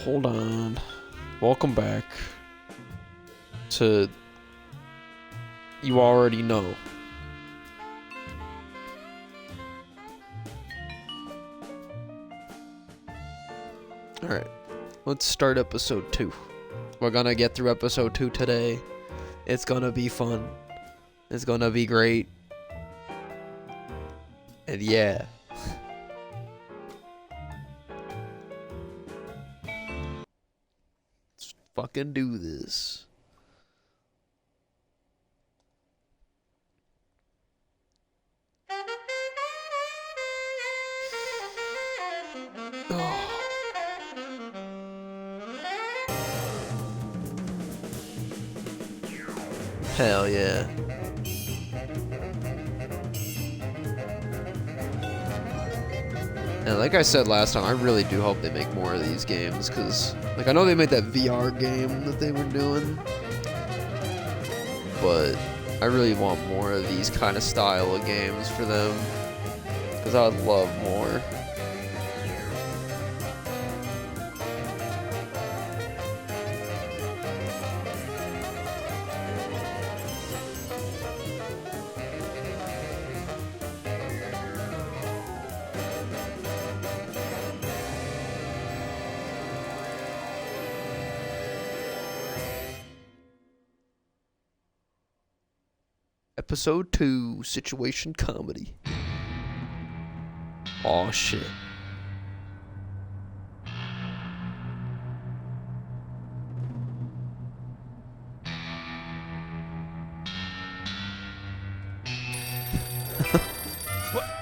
Hold on. Welcome back to You Already Know. Alright, let's start episode 2. We're gonna get through episode 2 today. It's gonna be fun. It's gonna be great. And yeah. Let's fucking do this. Oh. Hell yeah. And like I said last time, I really do hope they make more of these games, because, like, I know they made that VR game that they were doing, but I really want more of these kind of style of games for them, because I would love more. Episode 2, Situation Comedy. Aw, shit.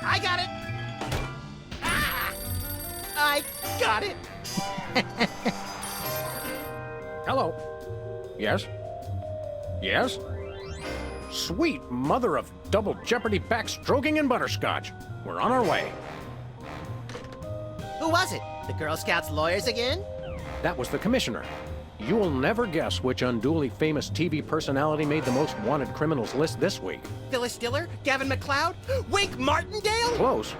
I got it! Ah! I got it! Hello. Yes? Yes? Sweet mother of double jeopardy backstroking and butterscotch. We're on our way. Who was it? The Girl Scouts lawyers again? That was the commissioner. You will never guess which unduly famous TV personality made the most wanted criminals list this week. Phyllis Diller? Gavin McLeod? Wink Martindale? Close.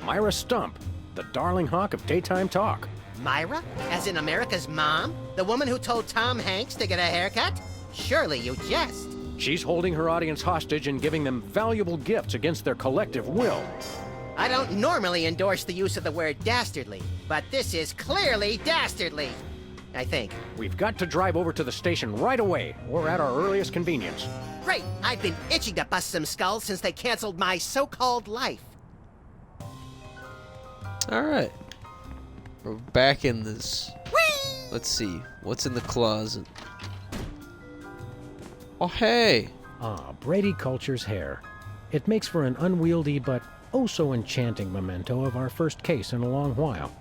Myra Stump, the darling hawk of daytime talk. Myra? As in America's mom? The woman who told Tom Hanks to get a haircut? Surely you jest. She's holding her audience hostage and giving them valuable gifts against their collective will. I don't normally endorse the use of the word dastardly, but this is clearly dastardly. I think. We've got to drive over to the station right away, or at our earliest convenience. Great! I've been itching to bust some skulls since they canceled my so-called life. Alright. We're back in this. Whee! Let's see. What's in the closet? Oh, hey! Ah, Brady Culture's hair. It makes for an unwieldy but oh-so-enchanting memento of our first case in a long while.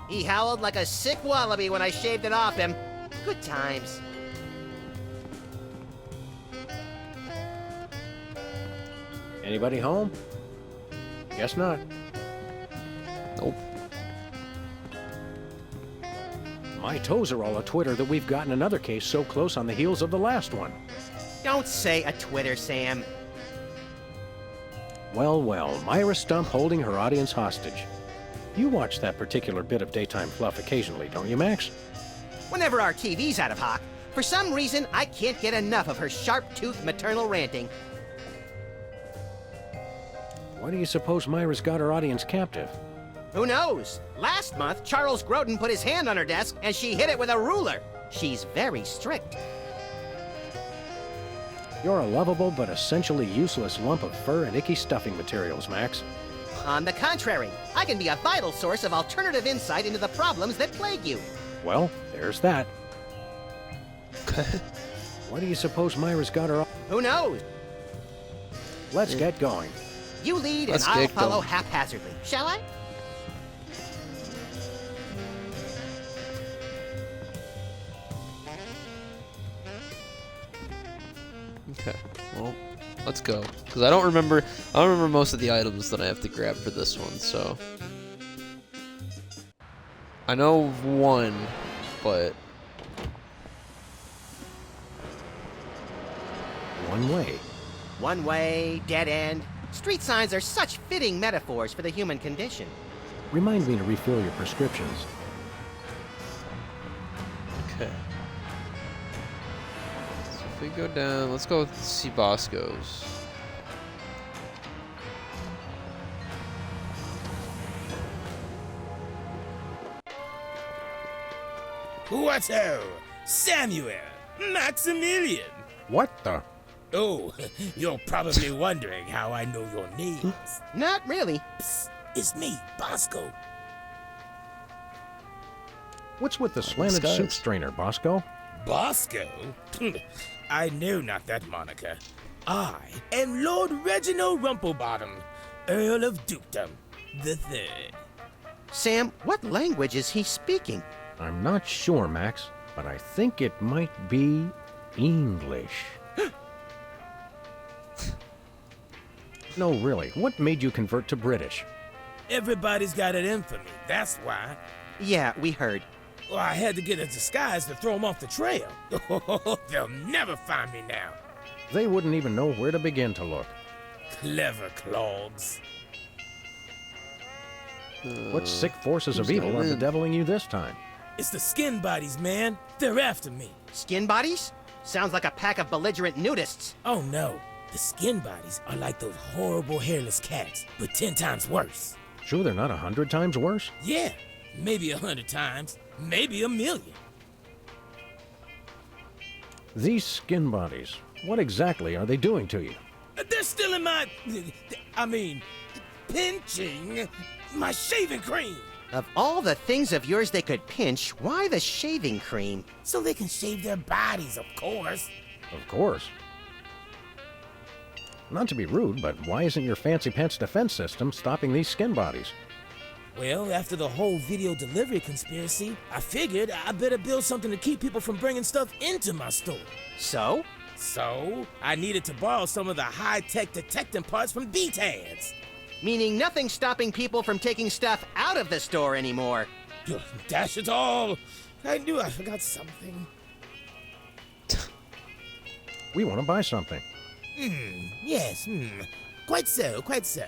He howled like a sick wallaby when I shaved it off him. Good times. Anybody home? Guess not. Nope. My toes are all a-twitter that we've gotten another case so close on the heels of the last one. Don't say a Twitter, Sam. Well, well, Myra Stump holding her audience hostage. You watch that particular bit of daytime fluff occasionally, don't you, Max? Whenever our TV's out of hock, for some reason I can't get enough of her sharp-toothed maternal ranting. Why do you suppose Myra's got her audience captive? Who knows? Last month, Charles Grodin put his hand on her desk and she hit it with a ruler. She's very strict. You're a lovable but essentially useless lump of fur and icky stuffing materials, Max. On the contrary, I can be a vital source of alternative insight into the problems that plague you. Well, there's that. Why do you suppose Myra's got her... Who knows? Let's get going. You lead Let's and I'll get follow going. haphazardly. Shall I? Okay, well, let's go. Because I don't remember most of the items that I have to grab for this one, so. I know of one, but. One way. One way, dead end. Street signs are such fitting metaphors for the human condition. Remind me to refill your prescriptions. Okay. So if we go down, let's go see Bosco's. What-o? Samuel! Maximilian! What the? Oh, you're probably wondering how I know your names. Not really. Psst, it's me, Bosco. What's with the slanted disguise. soup strainer, Bosco? Bosco? I know not that moniker. I am Lord Reginald Rumplebottom, Earl of Dukedom, the Third. Sam, what language is he speaking? I'm not sure, Max, but I think it might be English. No, really, what made you convert to British? Everybody's got it in for me, that's why. Yeah, we heard. Well, I had to get a disguise to throw them off the trail. They'll never find me now. They wouldn't even know where to begin to look. Clever clogs. What sick forces of who's evil that are in? bedeviling bedeviling you this time? It's the skin bodies, man. They're after me. Skin bodies? Sounds like a pack of belligerent nudists. Oh no. The skin bodies are like those horrible hairless cats, but 10 times worse. Sure they're not 100 times worse? Yeah, maybe 100 times, maybe 1,000,000. These skin bodies, what exactly are they doing to you? They're still in my... pinching my shaving cream. Of all the things of yours they could pinch, why the shaving cream? So they can shave their bodies, of course. Of course. Not to be rude, but why isn't your fancy pants defense system stopping these skin bodies? Well, after the whole video delivery conspiracy, I figured I better build something to keep people from bringing stuff into my store. So? So, I needed to borrow some of the high-tech detecting parts from B-Tads. Meaning nothing stopping people from taking stuff out of the store anymore. Dash it all! I knew I forgot something. We want to buy something. Yes, quite so, quite so.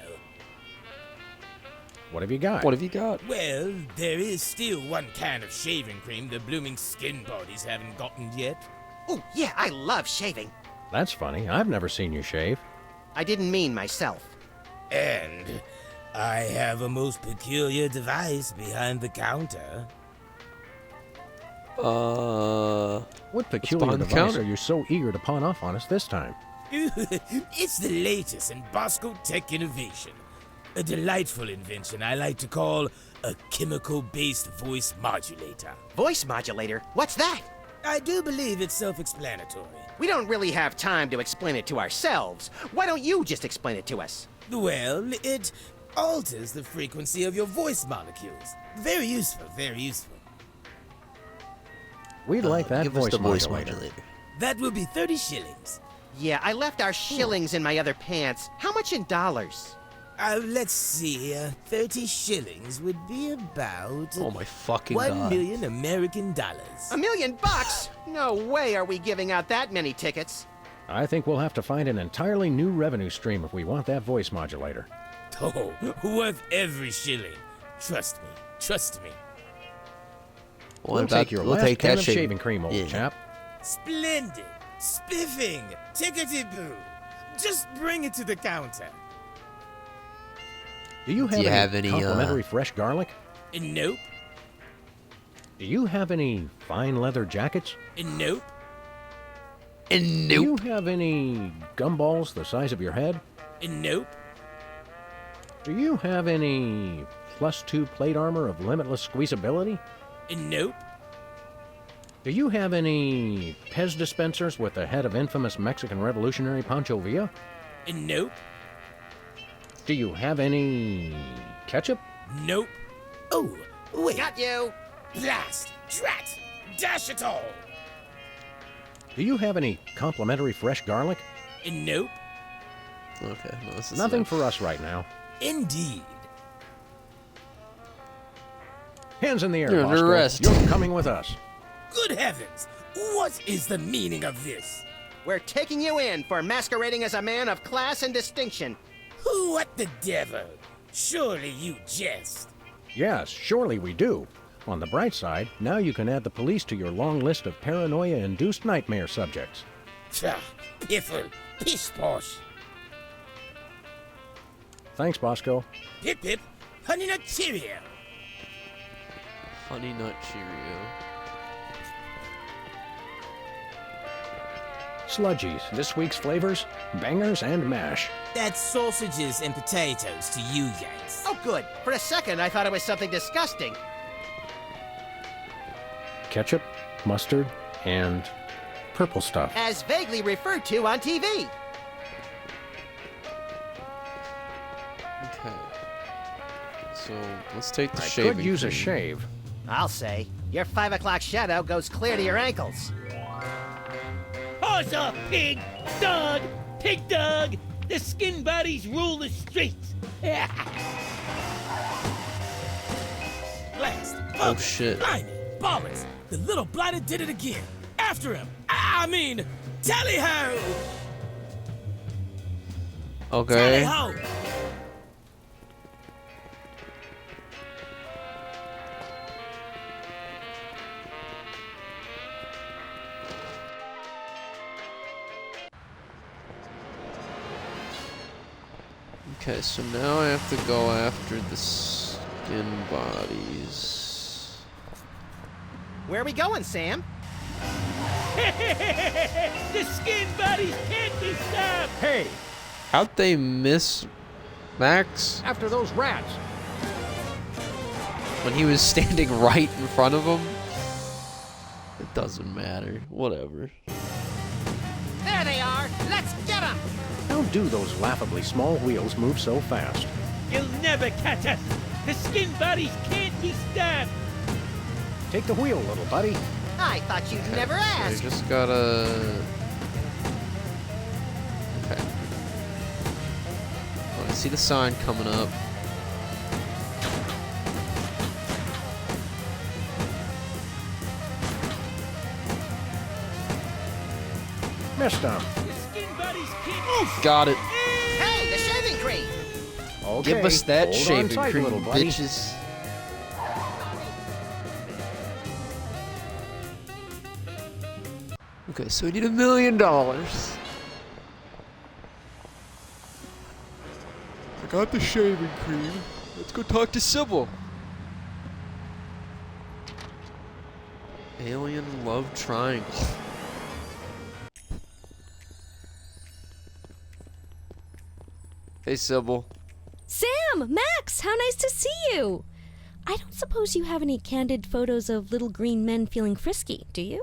What have you got? What have you got? Well, there is still one kind of shaving cream the blooming skin bodies haven't gotten yet. Oh, yeah, I love shaving. That's funny. I've never seen you shave. I didn't mean myself. And I have a most peculiar device behind the counter. What peculiar behind the device counter? are you so eager to pawn off on us this time? It's the latest in Bosco Tech innovation. A delightful invention I like to call a chemical-based voice modulator. Voice modulator? What's that? I do believe it's self-explanatory. We don't really have time to explain it to ourselves. Why don't you just explain it to us? Well, it alters the frequency of your voice molecules. Very useful, very useful. We'd like that Give us voice, the voice modulator. modulator. That will be 30 shillings. Yeah, I left our shillings in my other pants. How much in dollars? Let's see. 30 shillings would be about Oh my fucking 1 god. million American dollars. $1 million bucks? No way are we giving out that many tickets. I think we'll have to find an entirely new revenue stream if we want that voice modulator. Oh, worth every shilling. Trust me. Trust me. We'll take your last can of shaving cream, old Yeah. chap. Splendid. Spiffing. Tickety-boo. Just bring it to the counter. Do you have Do you any have any, complimentary fresh garlic? Nope. Do you have any fine leather jackets? Nope. And Do you nope. have any gumballs the size of your head? Nope. Do you have any +2 plate armor of limitless squeezability? Nope. Do you have any Pez dispensers with the head of infamous Mexican revolutionary Pancho Villa? Nope. Do you have any ketchup? Nope. Oh, wait. Got you. Blast! Drat! Dash it all! Do you have any complimentary fresh garlic? Nope. Okay, no, this is Nothing not- for us right now. Indeed. Hands in the air, You're under Bosco. arrest. You're coming with us. Good heavens! What is the meaning of this? We're taking you in for masquerading as a man of class and distinction. What the devil? Surely you jest. Yes, surely we do. On the bright side, now you can add the police to your long list of paranoia-induced nightmare subjects. Tja, piffle, piss posh. Thanks, Bosco. Pip pip, honey nut Cheerio. Honey Nut Cheerio. Sludgies, this week's flavors, bangers and mash. That's sausages and potatoes to you guys. Oh, good. For a second, I thought it was something disgusting. Ketchup, mustard, and purple stuff. As vaguely referred to on TV. Okay. So let's take the I shaving could use a cream. shave. I'll say. Your 5 o'clock shadow goes clear to your ankles. Horse off, pig! Dog! Pig dog! The skin bodies rule the streets! Blast. Oh shit. Blimey, ballers. The little blighter did it again. After him. I mean, tally-ho! Okay. Tally-ho! Okay, so now I have to go after the skin bodies. Where are we going, Sam? The skin bodies can't be stopped! Hey, How'd they miss Max after those rats. when he was standing right in front of them? It doesn't matter. Whatever. There they are. Let's get them. How do those laughably small wheels move so fast? You'll never catch us! The skin bodies can't be stopped! Take the wheel, little buddy. I thought you'd never So you ask. just gotta... Okay. Oh, I see the sign coming up. Missed them. The skin bodies can't... Got it. Hey, the shaving cream. Okay, Give us that hold on shaving tight, cream, little buddy. bitches. Okay, so we need $1 million. I got the shaving cream. Let's go talk to Sybil. Alien love triangle. Hey, Sybil. Sam! Max! How nice to see you! I don't suppose you have any candid photos of little green men feeling frisky, do you?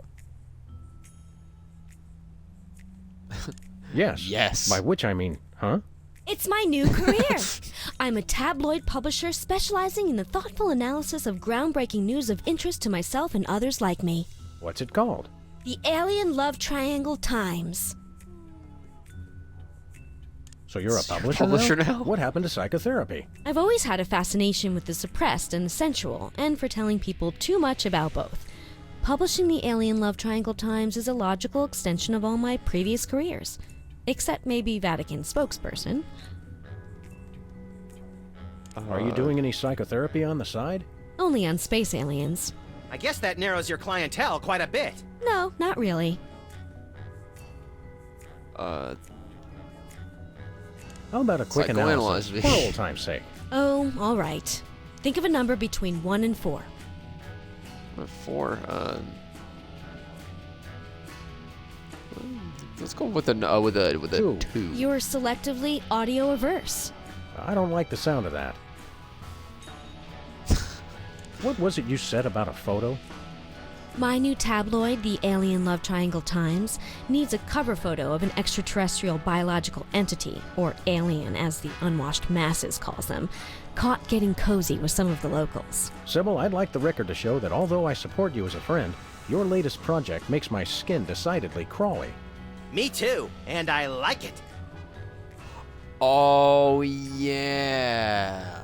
Yes. Yes. By which I mean, huh? It's my new career! I'm a tabloid publisher specializing in the thoughtful analysis of groundbreaking news of interest to myself and others like me. What's it called? The Alien Love Triangle Times. So you're a So you're a publisher, publisher now? What happened to psychotherapy? I've always had a fascination with the suppressed and the sensual, and for telling people too much about both. Publishing the Alien Love Triangle Times is a logical extension of all my previous careers. Except maybe Vatican spokesperson. Are you doing any psychotherapy on the side? Only on space aliens. I guess that narrows your clientele quite a bit. No, not really. How about a quick Psychoanalyze analysis me. for old time's sake? Oh, all right. Think of a number between 1 and 4. 4. Let's go with a Two. 2. You're selectively audio averse. I don't like the sound of that. What was it you said about a photo? My new tabloid, the Alien Love Triangle Times, needs a cover photo of an extraterrestrial biological entity, or alien as the unwashed masses calls them, caught getting cozy with some of the locals. Sybil, I'd like the record to show that although I support you as a friend, your latest project makes my skin decidedly crawly. Me too, and I like it. Oh yeah.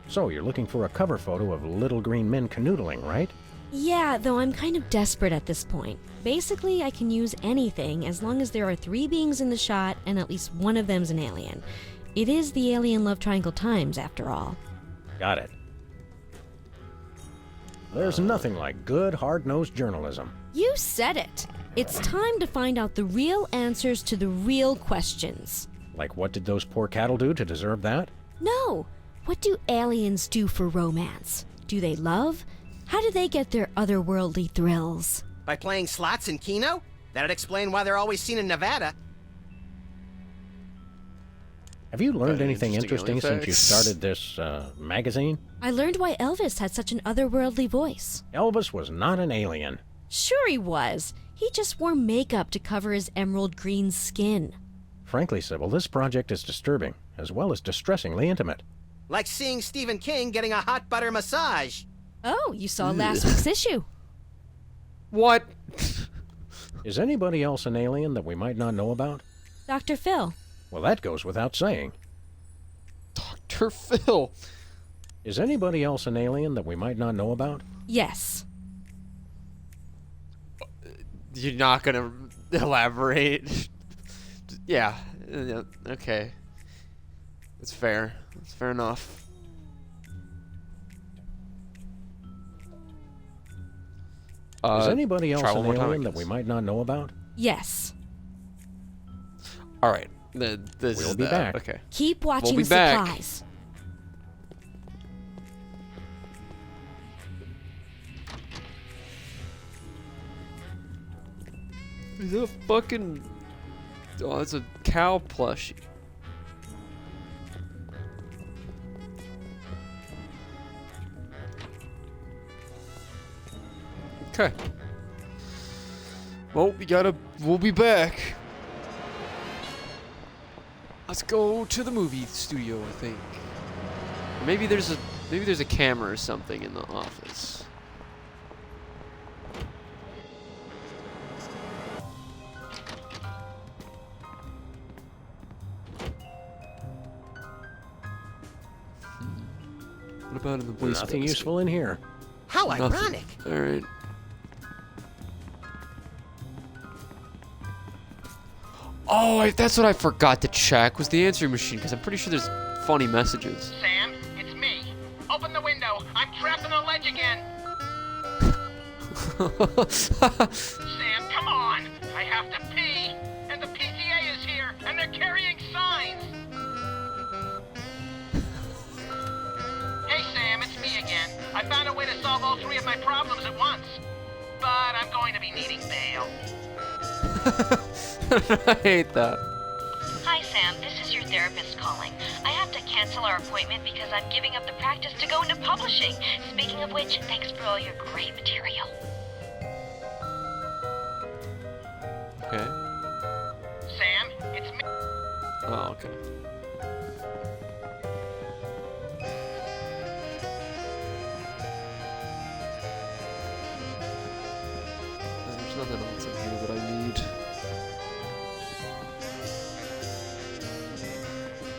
So you're looking for a cover photo of little green men canoodling, right? Yeah, though I'm kind of desperate at this point. Basically, I can use anything as long as there are 3 beings in the shot and at least one of them's an alien. It is the Alien Love Triangle Times, after all. Got it. There's nothing like good, hard-nosed journalism. You said it. It's time to find out the real answers to the real questions. Like, what did those poor cattle do to deserve that? No. What do aliens do for romance? Do they love? How do they get their otherworldly thrills? By playing slots in Keno? That'd explain why they're always seen in Nevada. Have you learned Very anything interesting interesting since you facts. started this, magazine? I learned why Elvis had such an otherworldly voice. Elvis was not an alien. Sure he was. He just wore makeup to cover his emerald green skin. Frankly, Sybil, this project is disturbing, as well as distressingly intimate. Like seeing Stephen King getting a hot butter massage. Oh, you saw last week's issue. What? Is anybody else an alien that we might not know about? Dr. Phil. Well, that goes without saying. Dr. Phil. Is anybody else an alien that we might not know about? Yes. You're not gonna elaborate. Yeah. Okay. That's fair. That's fair enough. Is anybody else try an one more time, I alien that guess. we might not know about? Yes. All right. This We'll is be that. back. Okay. Keep watching be the back. supplies. Is that a fucking... Oh, that's a cow plushie. Okay. Well, we'll be back. Let's go to the movie studio, I think. Or maybe there's a camera or something in the office. What about in the voice Nothing box? useful in here. How Nothing. ironic. All right. Oh, that's what I forgot to check was the answering machine because I'm pretty sure there's funny messages. Sam, it's me. Open the window. I'm trapped on a ledge again. Sam, come on. I have to pee. And the PTA is here, and they're carrying signs. Hey, Sam, it's me again. I found a way to solve all three of my problems at once. But I'm going to be needing bail. I hate that. Hi, Sam. This is your therapist calling. I have to cancel our appointment because I'm giving up the practice to go into publishing. Speaking of which, thanks for all your great material. Okay. Sam, it's me. Oh, okay. There's nothing else in here that I need.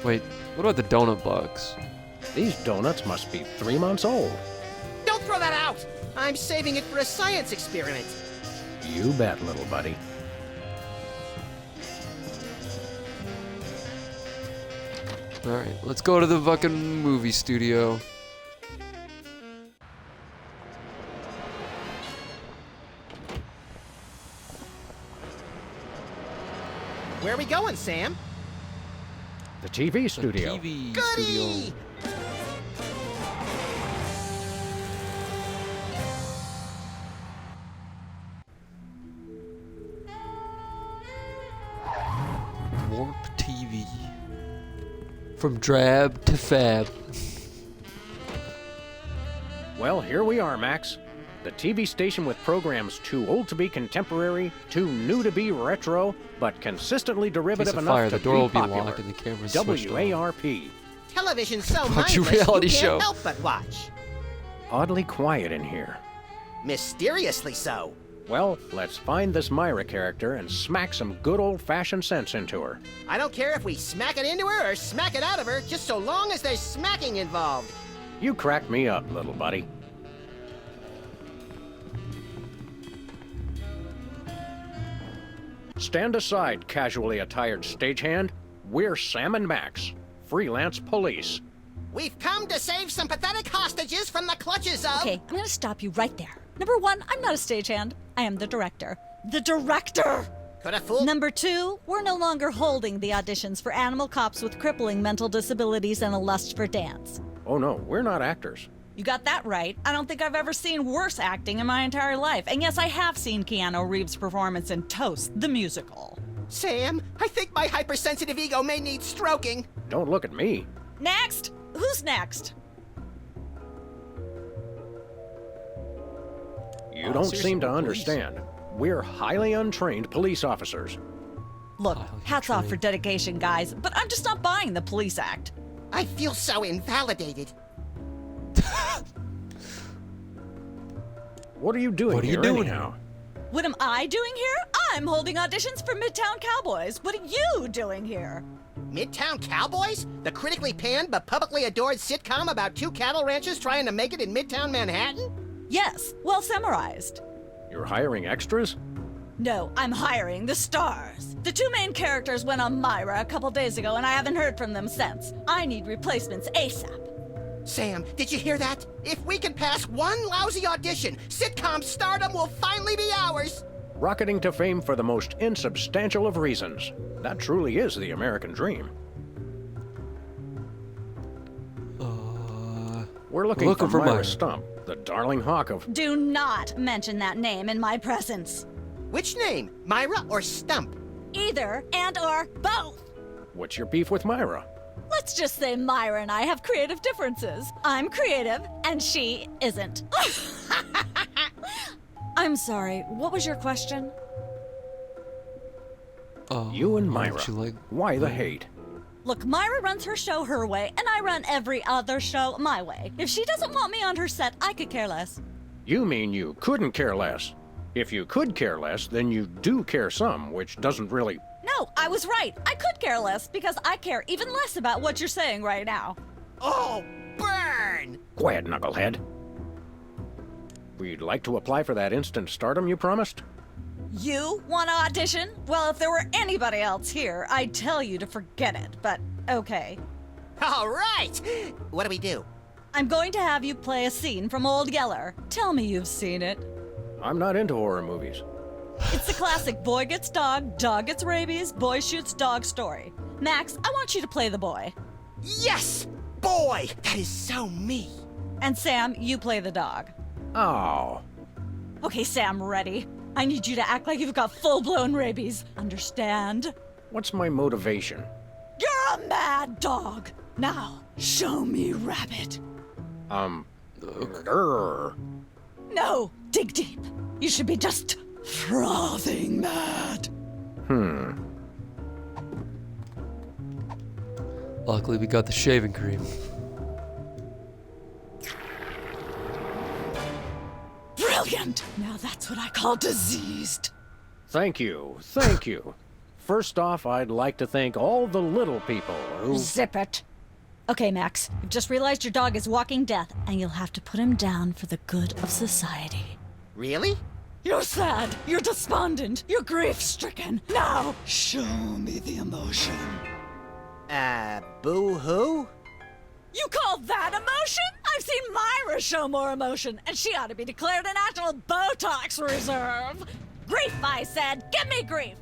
Wait, what about the donut box? These donuts must be 3 months old. Don't throw that out. I'm saving it for a science experiment. You bet, little buddy. Alright, let's go to the fucking movie studio. Where are we going, Sam? The TV studio. TV Goody! studio. Warp TV. From drab to fab. Well, here we are, Max. The TV station with programs too old to be contemporary, too new to be retro, but consistently derivative Case of enough fire, to the door will be be popular. locked and the camera's switched on. WARP. Television's so Watch your mindless, reality you can't show. help but watch. Oddly quiet in here. Mysteriously so. Well, let's find this Myra character and smack some good old-fashioned sense into her. I don't care if we smack it into her or smack it out of her, just so long as there's smacking involved. You crack me up, little buddy. Stand aside, casually attired stagehand. We're Sam and Max, freelance police. We've come to save some pathetic hostages from the clutches of... Okay, I'm gonna stop you right there. Number one, I'm not a stagehand. I am the director. The director! Could have fooled... Number two, we're no longer holding the auditions for animal cops with crippling mental disabilities and a lust for dance. Oh no, we're not actors. You got that right. I don't think I've ever seen worse acting in my entire life. And yes, I have seen Keanu Reeves' performance in Toast, the musical. Sam, I think my hypersensitive ego may need stroking. Don't look at me. Next! Who's next? You don't seriously, seem to police. understand. We're highly untrained police officers. Look, Highly hats off for trained. dedication, guys, but I'm just not buying the police act. I feel so invalidated. What are you doing What are you here doing anyhow? What am I doing here? I'm holding auditions for Midtown Cowboys. What are you doing here? Midtown Cowboys? The critically panned but publicly adored sitcom about two cattle ranchers trying to make it in Midtown Manhattan? Yes, well summarized. You're hiring extras? No, I'm hiring the stars. The two main characters went on Myra a couple days ago, and I haven't heard from them since. I need replacements ASAP. Sam, did you hear that? If we can pass one lousy audition, sitcom stardom will finally be ours. Rocketing to fame for the most insubstantial of reasons. That truly is the American dream. We're looking for Myra Myra. Stump, the darling hawk of... Do not mention that name in my presence. Which name, Myra or Stump? Either and or both. What's your beef with Myra? Let's just say Myra and I have creative differences. I'm creative, and she isn't. I'm sorry, what was your question? You and why Myra. don't you like- Why the hate? Look, Myra runs her show her way, and I run every other show my way. If she doesn't want me on her set, I could care less. You mean you couldn't care less? If you could care less, then you do care some, which doesn't really... No, I was right. I could care less because I care even less about what you're saying right now. Oh, burn! Quiet, knucklehead. We'd like to apply for that instant stardom you promised? You want to audition? Well, if there were anybody else here, I'd tell you to forget it, but okay. All right! What do we do? I'm going to have you play a scene from Old Yeller. Tell me you've seen it. I'm not into horror movies. It's the classic boy gets dog gets rabies, boy shoots dog story. Max, I want you to play the boy. Yes! Boy, that is so me. And Sam, you play the dog. Oh. Okay, Sam, ready? I need you to act like you've got full-blown rabies. Understand? What's my motivation? You're a mad dog. Now, show me rabbit. Grr. No, dig deep. You should be just frothing mad. Luckily, we got the shaving cream. Brilliant. Now that's what I call diseased. Thank you, thank you. First off, I'd like to thank all the little people who... Zip it. Okay, Max, you've just realized your dog is walking death, and you'll have to put him down for the good of society. Really? You're sad, you're despondent, you're grief-stricken. Now, show me the emotion. Boo-hoo? You call that emotion? I've seen Myra show more emotion, and she ought to be declared a national Botox reserve. Grief, I said. Give me grief.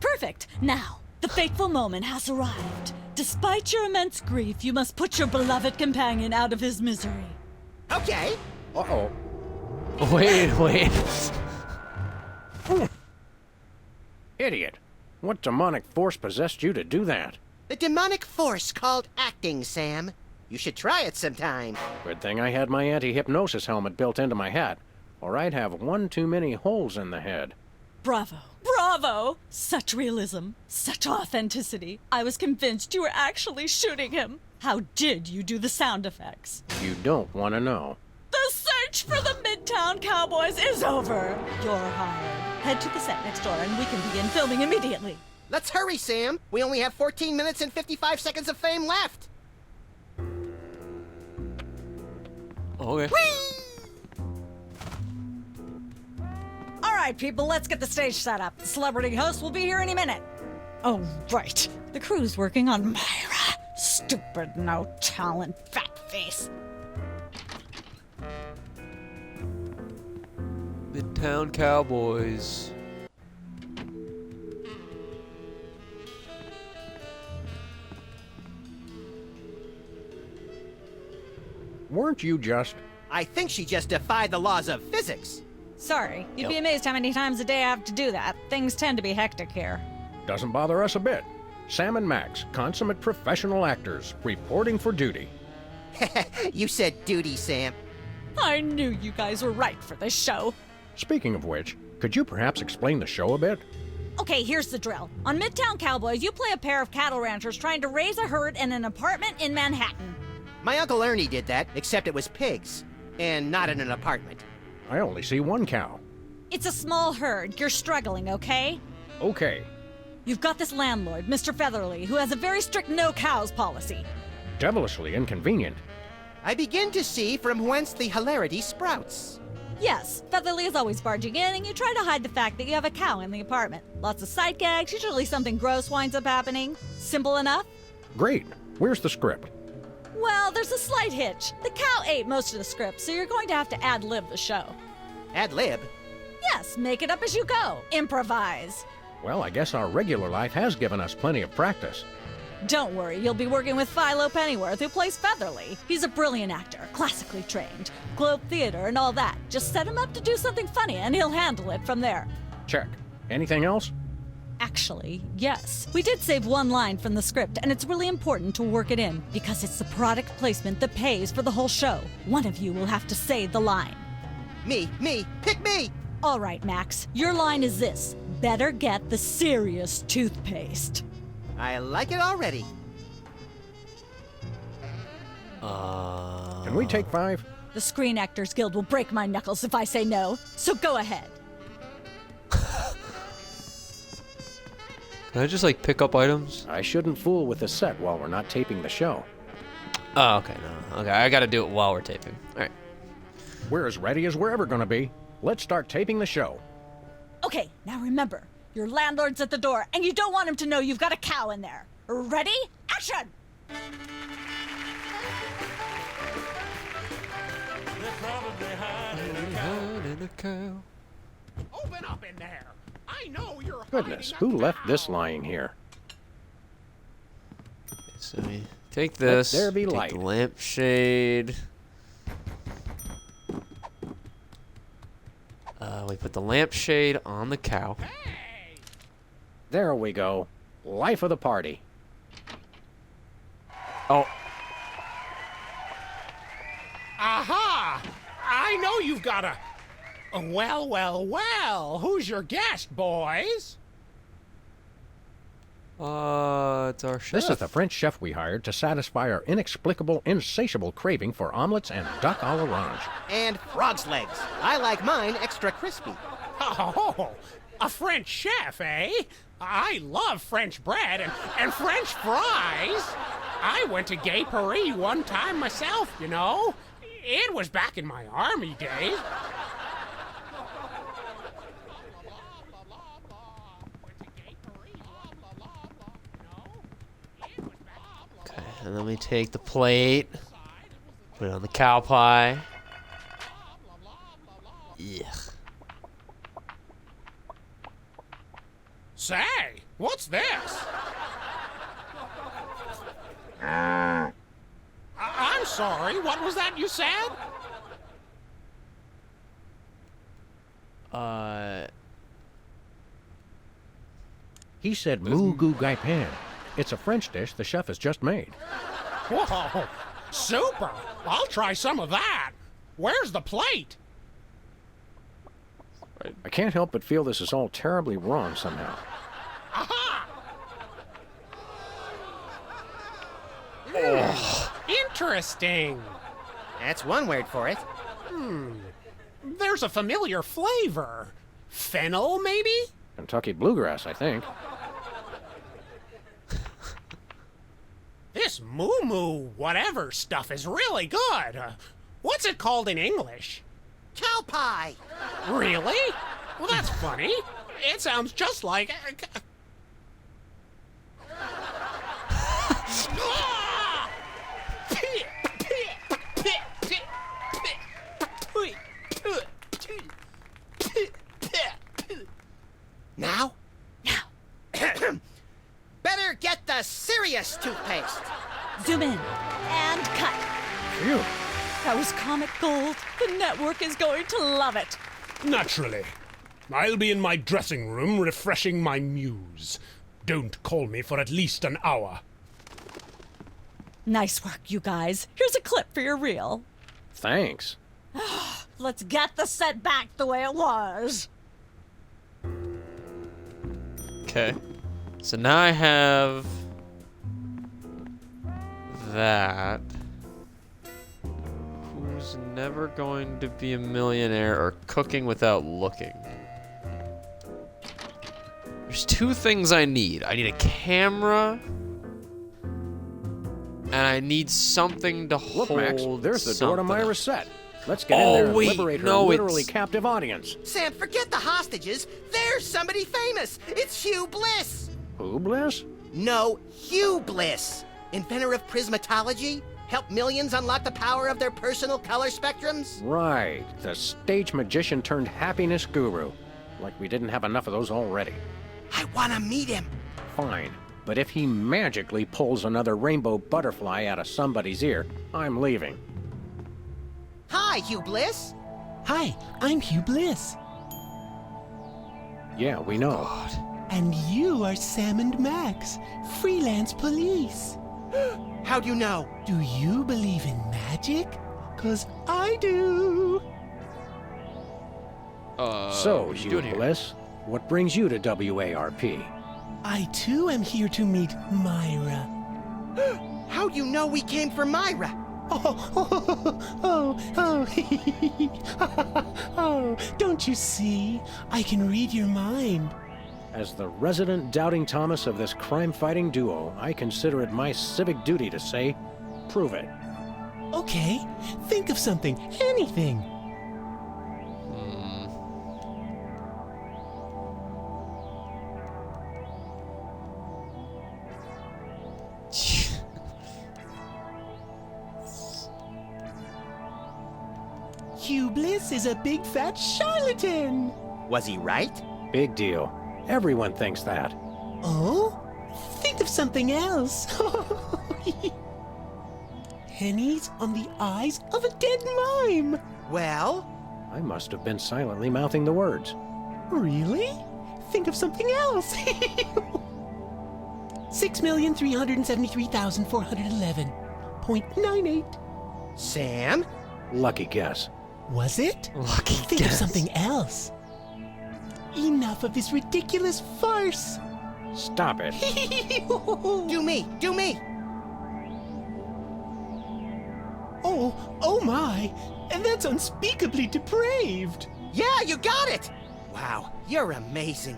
Perfect. Now, the fateful moment has arrived. Despite your immense grief, you must put your beloved companion out of his misery. Okay. Uh-oh. Wait. Idiot. What demonic force possessed you to do that? The demonic force called acting, Sam. You should try it sometime. Good thing I had my anti-hypnosis helmet built into my hat, or I'd have one too many holes in the head. Bravo. Bravo! Such realism, such authenticity. I was convinced you were actually shooting him. How did you do the sound effects? You don't want to know. The search for the Midtown Cowboys is over. You're hired. Head to the set next door and we can begin filming immediately. Let's hurry, Sam. We only have 14 minutes and 55 seconds of fame left. Okay. All right, people, let's get the stage set up. The celebrity host will be here any minute. Oh, right. The crew's working on Myra. Stupid, no talent, fat face. Midtown Cowboys. Weren't you just... I think she just defied the laws of physics. Sorry, you'd be amazed how many times a day I have to do that. Things tend to be hectic here. Doesn't bother us a bit. Sam and Max, consummate professional actors, reporting for duty. You said duty, Sam. I knew you guys were right for this show. Speaking of which, could you perhaps explain the show a bit? Okay, here's the drill. On Midtown Cowboys, you play a pair of cattle ranchers trying to raise a herd in an apartment in Manhattan. My Uncle Ernie did that, except it was pigs. And not in an apartment. I only see one cow. It's a small herd. You're struggling, okay? Okay. You've got this landlord, Mr. Featherly, who has a very strict no cows policy. Devilishly inconvenient. I begin to see from whence the hilarity sprouts. Yes, Featherly is always barging in, and you try to hide the fact that you have a cow in the apartment. Lots of sight gags, usually something gross winds up happening. Simple enough? Great. Where's the script? Well, there's a slight hitch. The cow ate most of the script, so you're going to have to ad-lib the show. Ad-lib? Yes, make it up as you go. Improvise. Well, I guess our regular life has given us plenty of practice. Don't worry, you'll be working with Philo Pennyworth, who plays Featherly. He's a brilliant actor, classically trained, Globe Theater and all that. Just set him up to do something funny, and he'll handle it from there. Check. Anything else? Actually, yes. We did save one line from the script, and it's really important to work it in, because it's the product placement that pays for the whole show. One of you will have to say the line. Me, pick me! All right, Max, your line is this. Better get the serious toothpaste. I like it already. Can we take 5? The Screen Actors Guild will break my knuckles if I say no, so go ahead. Can I just like pick up items? I shouldn't fool with the set while we're not taping the show. Oh, okay, no. Okay, I gotta do it while we're taping. Alright. We're as ready as we're ever gonna be. Let's start taping the show. Okay, now remember, your landlord's at the door, and you don't want him to know you've got a cow in there. Ready? Action! Open up in there! I know you're Goodness, who left this lying here? So we take this. Let there be take light. The lampshade. We put the lampshade on the cow. There we go. Life of the party. Oh. Aha! I know you've got a... Well, who's your guest, boys? It's our chef. This is the French chef we hired to satisfy our inexplicable, insatiable craving for omelets and duck à l'orange. And frog's legs. I like mine extra crispy. Oh, a French chef, eh? I love French bread and French fries. I went to Gay Paris one time myself, you know. It was back in my army days. Okay, and then we take the plate, put it on the cow pie. Yeah. Say, what's this? I'm sorry, what was that you said? He said Moo Goo Gai Pan. It's a French dish the chef has just made. Whoa, super! I'll try some of that. Where's the plate? I can't help but feel this is all terribly wrong somehow. Aha! Interesting. That's one word for it. There's a familiar flavor. Fennel, maybe? Kentucky bluegrass, I think. This moo-moo whatever stuff is really good. What's it called in English? Cow pie. Really? Well, that's funny. It sounds just like... Now? Better get the serious toothpaste. Zoom in and cut. Phew. That was comic gold. The network is going to love it. Naturally. I'll be in my dressing room refreshing my muse. Don't call me for at least an hour. Nice work, you guys. Here's a clip for your reel. Thanks. Let's get the set back the way it was. Okay. So now I have that. Who's never going to be a millionaire or cooking without looking? There's two things I need. I need a camera and I need something to hold. Look, Max, there's the door to something. Myra's set. Let's get in there and wait, liberate her no, literally it's- captive audience. Sam, forget the hostages. There's somebody famous. It's Hugh Bliss. Who, Bliss? No, Hugh Bliss. Inventor of prismatology. Helped millions unlock the power of their personal color spectrums. Right, the stage magician turned happiness guru. Like we didn't have enough of those already. I want to meet him. Fine, but if he magically pulls another rainbow butterfly out of somebody's ear, I'm leaving. Hi, Hugh Bliss. Hi, I'm Hugh Bliss. Yeah, we know. And you are Sam and Max, freelance police. How'd you know? Do you believe in magic? 'Cause I do. So, what you Hugh doing here? Bliss, what brings you to WARP? I too am here to meet Myra. How'd you know we came for Myra? Oh, don't you see? I can read your mind. As the resident Doubting Thomas of this crime-fighting duo, I consider it my civic duty to say, prove it. Okay, think of something, anything. Hugh Bliss is a big fat charlatan. Was he right? Big deal. Everyone thinks that. Oh? Think of something else. Pennies on the eyes of a dead mime. Well? I must have been silently mouthing the words. Really? Think of something else. 6,373,411.98. Sam? Lucky guess. Was it? Lucky Think guess. of something else. Enough of this ridiculous farce. Stop it. Do me, do me. Oh my. And that's unspeakably depraved. Yeah, you got it. Wow, you're amazing.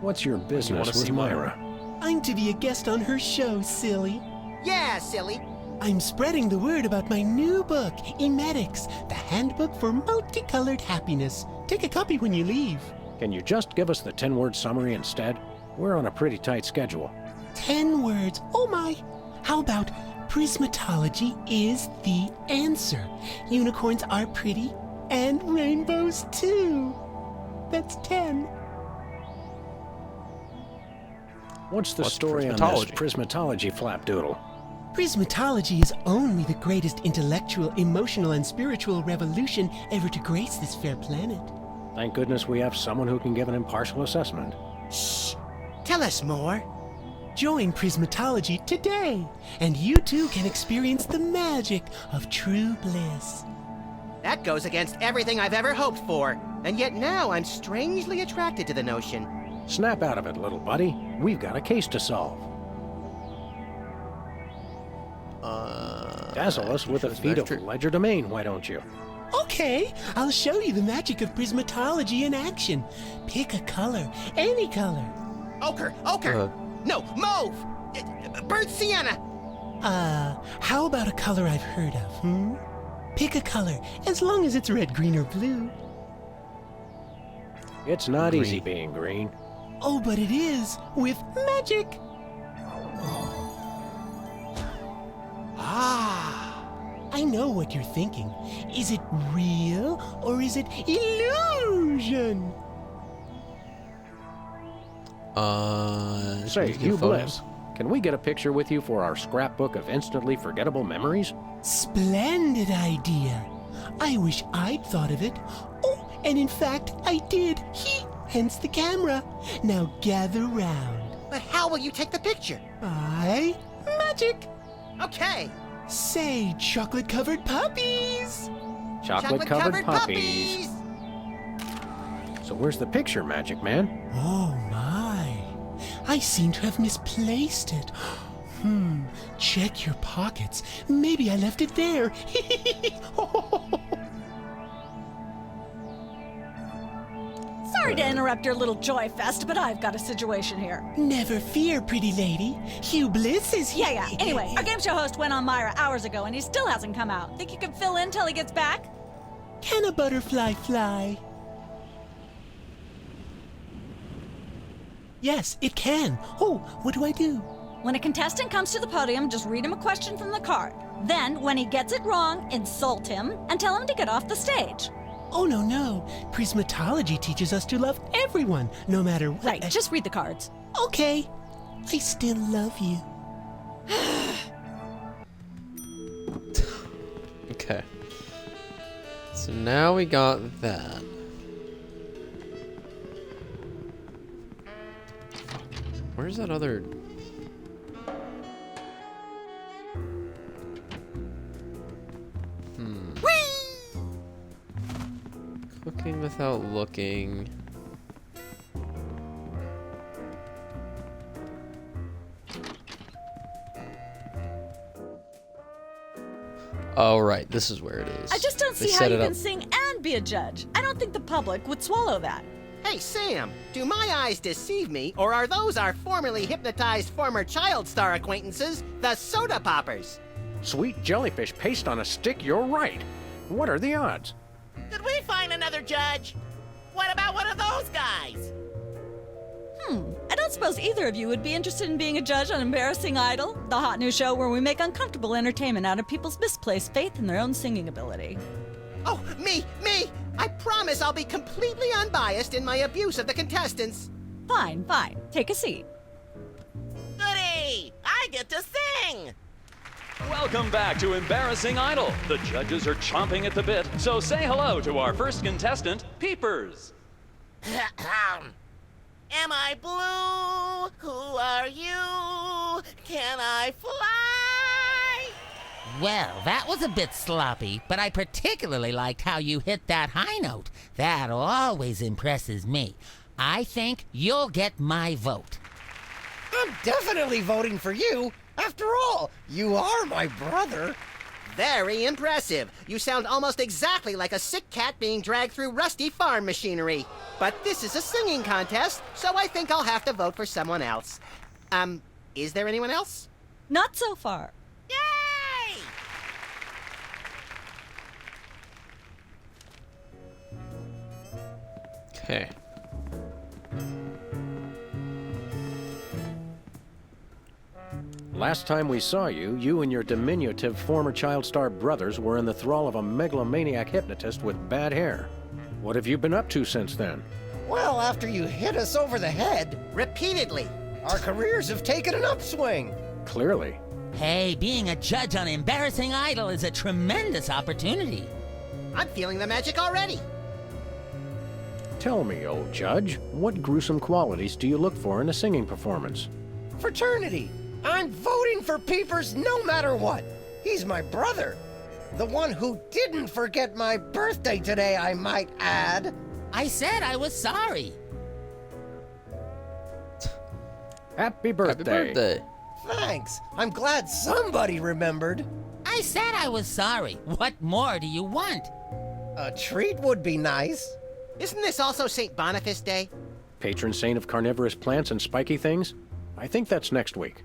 What's your business with see Myra? I'm to be a guest on her show, silly. Yeah, silly. I'm spreading the word about my new book, Emetics, the handbook for multicolored happiness. Take a copy when you leave. Can you just give us the 10-word summary instead? We're on a pretty tight schedule. 10 words. Oh my. How about prismatology is the answer? Unicorns are pretty, and rainbows too. That's 10. What's the What's story on this prismatology flapdoodle? Prismatology is only the greatest intellectual, emotional, and spiritual revolution ever to grace this fair planet. Thank goodness we have someone who can give an impartial assessment. Shh. Tell us more. Join Prismatology today, and you too can experience the magic of true bliss. That goes against everything I've ever hoped for, and yet now I'm strangely attracted to the notion. Snap out of it, little buddy. We've got a case to solve. Dazzle us with a feat of legerdemain, why don't you? Okay, I'll show you the magic of prismatology in action. Pick a color, any color. Ochre, ochre. No, mauve. Burnt sienna. How about a color I've heard of, Pick a color, as long as it's red, green, or blue. It's not easy being green. Oh, but it is, with magic. I know what you're thinking. Is it real, or is it illusion? Say, Hugh Bliss, can we get a picture with you for our scrapbook of instantly forgettable memories? Splendid idea. I wish I'd thought of it. Oh, and in fact, I did. Hence the camera. Now gather round. But how will you take the picture? By magic. Okay. Say, chocolate-covered puppies. Chocolate-covered puppies. So where's the picture, Magic Man? Oh, my. I seem to have misplaced it. Check your pockets. Maybe I left it there. Sorry to interrupt your little joy fest, but I've got a situation here. Never fear, pretty lady. Hugh Bliss is here. Yeah. Anyway, our game show host went on Myra hours ago, and he still hasn't come out. Think you can fill in till he gets back? Can a butterfly fly? Yes, it can. Oh, what do I do? When a contestant comes to the podium, just read him a question from the card. Then, when he gets it wrong, insult him and tell him to get off the stage. Oh, no. Prismatology teaches us to love everyone, no matter what. Right, just read the cards. Okay. I still love you. Okay. So now we got that. Where's that other... Cooking without looking. Oh, right. This is where it is. I just don't They see how set you it can up. sing and be a judge. I don't think the public would swallow that. Hey, Sam, do my eyes deceive me, or are those our formerly hypnotized former child star acquaintances, the Soda Poppers? Sweet jellyfish paste on a stick, you're right. What are the odds? Did we find another judge? What about one of those guys? I don't suppose either of you would be interested in being a judge on Embarrassing Idol, the hot new show where we make uncomfortable entertainment out of people's misplaced faith in their own singing ability. Oh, me! I promise I'll be completely unbiased in my abuse of the contestants. Fine. Take a seat. Goody! I get to sing! Welcome back to Embarrassing Idol. The judges are chomping at the bit, so say hello to our first contestant, Peepers. Am I blue? Who are you? Can I fly? Well, that was a bit sloppy, but I particularly liked how you hit that high note. That always impresses me. I think you'll get my vote. I'm definitely voting for you. After all, you are my brother. Very impressive. You sound almost exactly like a sick cat being dragged through rusty farm machinery. But this is a singing contest, so I think I'll have to vote for someone else. Is there anyone else? Not so far. Yay! Okay. Last time we saw you, you and your diminutive former child star brothers were in the thrall of a megalomaniac hypnotist with bad hair. What have you been up to since then? Well, after you hit us over the head, repeatedly, our careers have taken an upswing. Clearly. Hey, being a judge on Embarrassing Idol is a tremendous opportunity. I'm feeling the magic already. Tell me, old judge, what gruesome qualities do you look for in a singing performance? Fraternity. I'm voting for Peepers no matter what. He's my brother. The one who didn't forget my birthday today, I might add. I said I was sorry. Happy birthday. Happy birthday. Thanks. I'm glad somebody remembered. I said I was sorry. What more do you want? A treat would be nice. Isn't this also St. Boniface Day? Patron saint of carnivorous plants and spiky things? I think that's next week.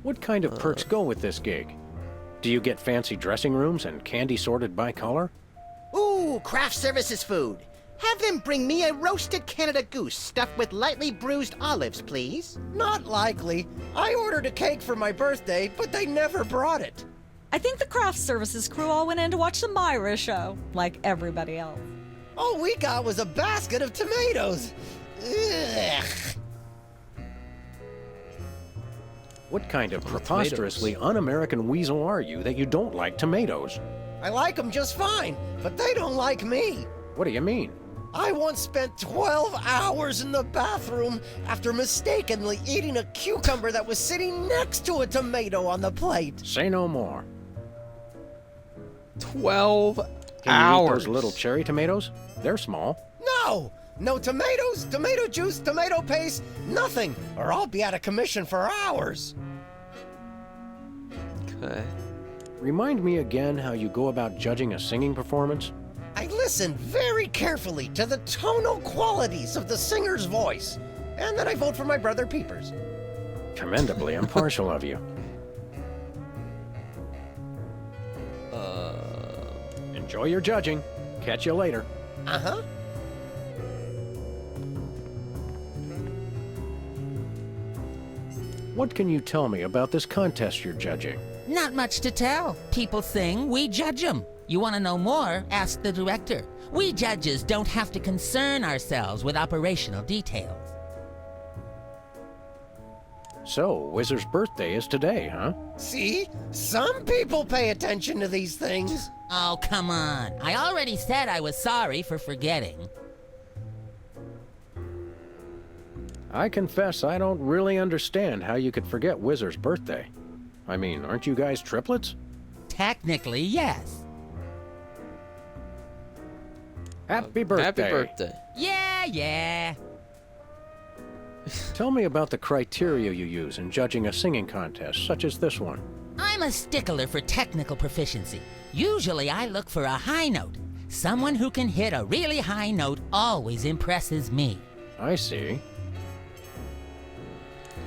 What kind of perks go with this gig? Do you get fancy dressing rooms and candy sorted by color? Ooh, craft services food. Have them bring me a roasted Canada goose stuffed with lightly bruised olives, please. Not likely. I ordered a cake for my birthday, but they never brought it. I think the craft services crew all went in to watch the Myra show, like everybody else. All we got was a basket of tomatoes. Ugh. What kind of preposterously un-American weasel are you that you don't like tomatoes? I like them just fine, but they don't like me. What do you mean? I once spent 12 hours in the bathroom after mistakenly eating a cucumber that was sitting next to a tomato on the plate. Say no more. 12 Can hours. you eat those little cherry tomatoes? They're small. No! No tomatoes, tomato juice, tomato paste, nothing, or I'll be out of commission for hours. Okay. Remind me again how you go about judging a singing performance? I listen very carefully to the tonal qualities of the singer's voice, and then I vote for my brother Peepers. Commendably impartial of you. Enjoy your judging. Catch you later. Uh-huh. What can you tell me about this contest you're judging? Not much to tell. People sing, we judge them. You want to know more? Ask the director. We judges don't have to concern ourselves with operational details. So, Whizzer's birthday is today, huh? See? Some people pay attention to these things. Oh, come on. I already said I was sorry for forgetting. I confess I don't really understand how you could forget Whizzer's birthday. I mean, aren't you guys triplets? Technically, yes. Happy birthday. Happy birthday. Yeah. Tell me about the criteria you use in judging a singing contest, such as this one. I'm a stickler for technical proficiency. Usually I look for a high note. Someone who can hit a really high note always impresses me. I see.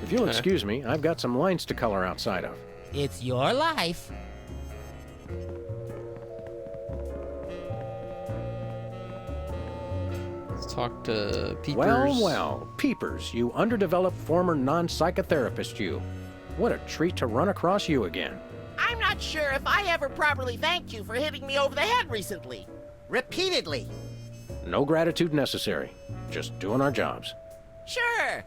If you'll excuse me, I've got some lines to color outside of. It's your life. Let's talk to Peepers. Well, Peepers, you underdeveloped former non-psychotherapist you. What a treat to run across you again. I'm not sure if I ever properly thanked you for hitting me over the head recently. Repeatedly. No gratitude necessary. Just doing our jobs. Sure.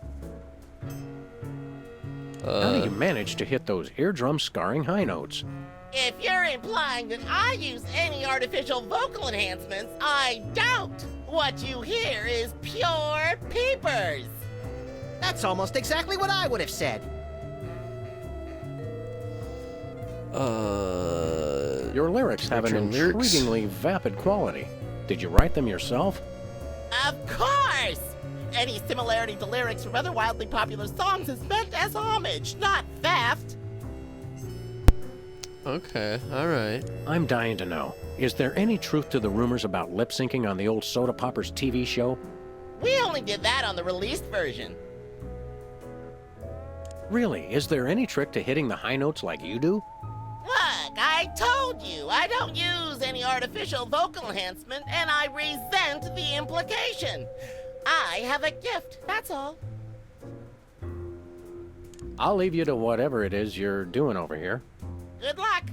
How do you manage to hit those eardrum-scarring high notes? If you're implying that I use any artificial vocal enhancements, I don't. What you hear is pure Peepers. That's almost exactly what I would have said. Your lyrics have an intriguingly vapid quality. Did you write them yourself? Of course! Any similarity to lyrics from other wildly popular songs is meant as homage, not theft. Okay, alright. I'm dying to know. Is there any truth to the rumors about lip syncing on the old Soda Poppers TV show? We only did that on the released version. Really? Is there any trick to hitting the high notes like you do? Look, I told you, I don't use any artificial vocal enhancement, and I resent the implication. I have a gift, that's all. I'll leave you to whatever it is you're doing over here. Good luck.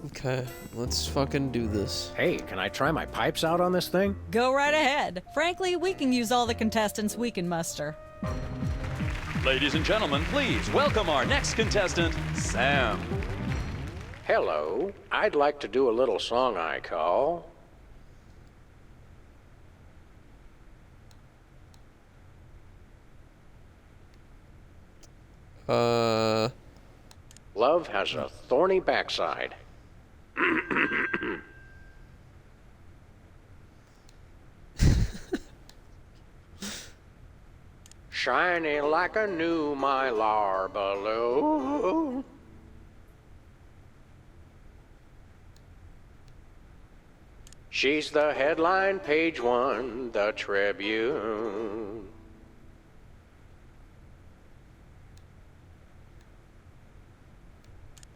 Okay, let's fucking do this. Hey, can I try my pipes out on this thing? Go right ahead. Frankly, we can use all the contestants we can muster. Ladies and gentlemen, please welcome our next contestant, Sam. Hello. I'd like to do a little song I call... Love has a thorny backside. Shiny like a new Mylar balloon. She's the headline, page one, the Tribune.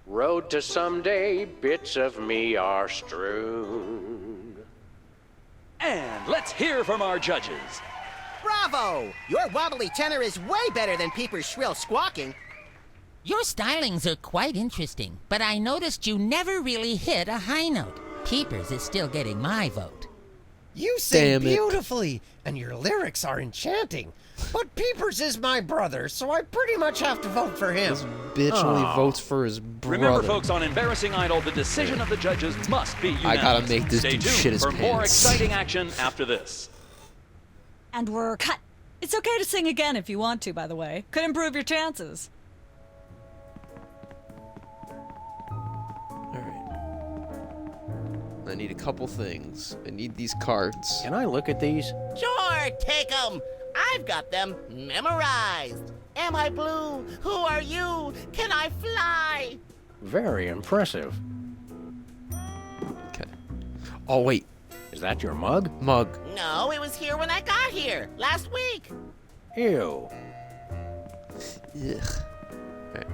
Road to someday, bits of me are strewn. And let's hear from our judges. Bravo! Your wobbly tenor is way better than Peeper's shrill squawking. Your stylings are quite interesting, but I noticed you never really hit a high note. Peepers is still getting my vote. You sing Damn it. beautifully, and your lyrics are enchanting. But Peepers is my brother, so I pretty much have to vote for him. This bitch only votes for his brother. Remember, folks, on Embarrassing Idol, the decision of the judges must be unanimous. I gotta make this Stay dude tuned shit his for more pants. exciting action after this. And we're cut. It's okay to sing again if you want to, by the way. Could improve your chances. I need a couple things. I need these cards. Can I look at these? Sure, take 'em. I've got them memorized. Am I blue? Who are you? Can I fly? Very impressive. Okay. Oh, wait. Is that your mug? Mug. No, it was here when I got here, last week. Ew. Ugh. Alright.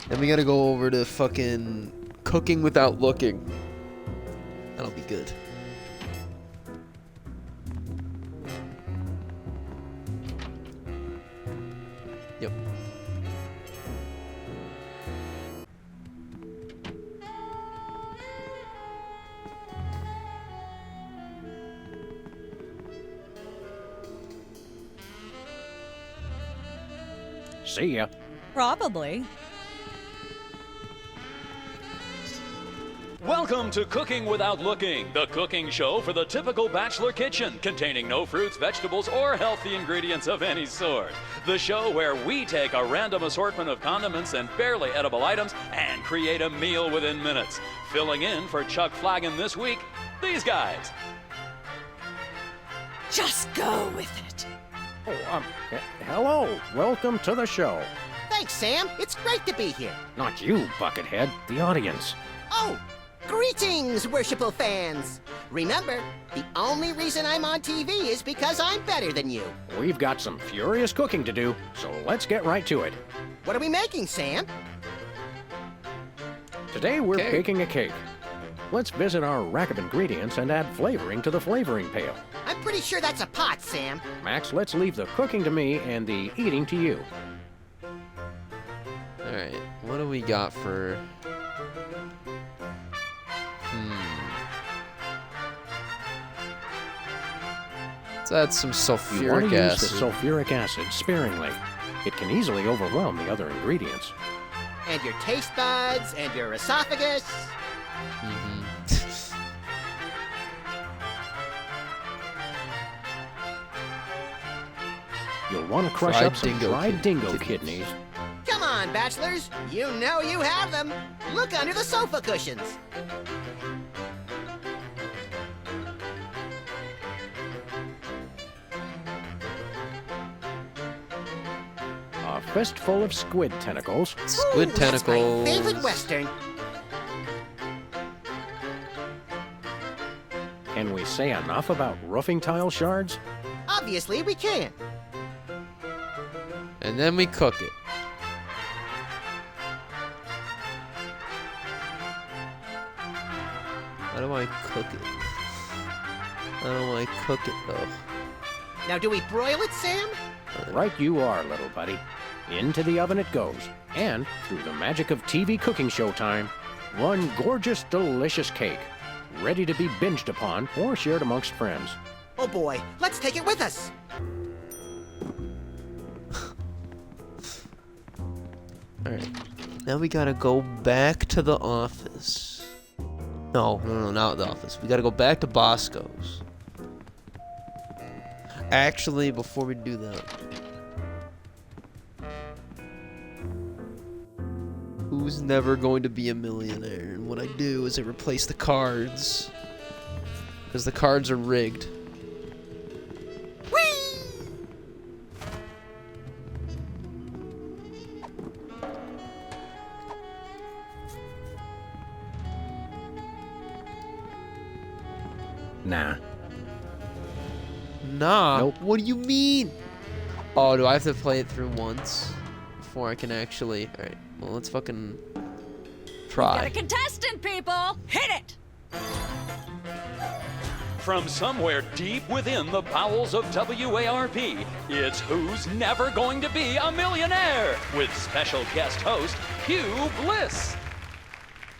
Then we gotta go over to fucking cooking without looking. That'll be good. Yep. See ya. Probably. Welcome to Cooking Without Looking, the cooking show for the typical bachelor kitchen, containing no fruits, vegetables, or healthy ingredients of any sort. The show where we take a random assortment of condiments and barely edible items and create a meal within minutes. Filling in for Chuck Flagon this week, these guys. Just go with it. Oh, hello. Welcome to the show. Thanks, Sam. It's great to be here. Not you, Buckethead. The audience. Oh, greetings, worshipful fans. Remember, the only reason I'm on TV is because I'm better than you. We've got some furious cooking to do, so let's get right to it. What are we making, Sam? Today we're baking a cake. Let's visit our rack of ingredients and add flavoring to the flavoring pail. I'm pretty sure that's a pot, Sam. Max, let's leave the cooking to me and the eating to you. Alright, what do we got for... Let's add some You want sulfuric to use acid. the sulfuric acid sparingly. It can easily overwhelm the other ingredients. And your taste buds, and your esophagus. You'll want to crush Fried up some dingo dried dingo kidneys. Come on, bachelors. You know you have them. Look under the sofa cushions. A fistful of squid tentacles. Squid Ooh, that's my tentacles. favorite Western. Can we say enough about roofing tile shards? Obviously, we can. And then we cook it. How do I cook it? How do I cook it, though? Now, do we broil it, Sam? Right you are, little buddy. Into the oven it goes. And, through the magic of TV cooking show time, one gorgeous, delicious cake. Ready to be binged upon or shared amongst friends. Oh boy, let's take it with us. Alright. Now we gotta go back to the office. No, not the office. We gotta go back to Bosco's. Actually, before we do that, who's never going to be a millionaire? And what I do is I replace the cards. Because the cards are rigged. Nah. Nah. Nope. What do you mean? Oh, do I have to play it through once before I can actually? All right. Well, let's fucking. Got a Try. contestant, people! Hit it! From somewhere deep within the bowels of WARP, it's Who's Never Going to Be a Millionaire with special guest host Hugh Bliss.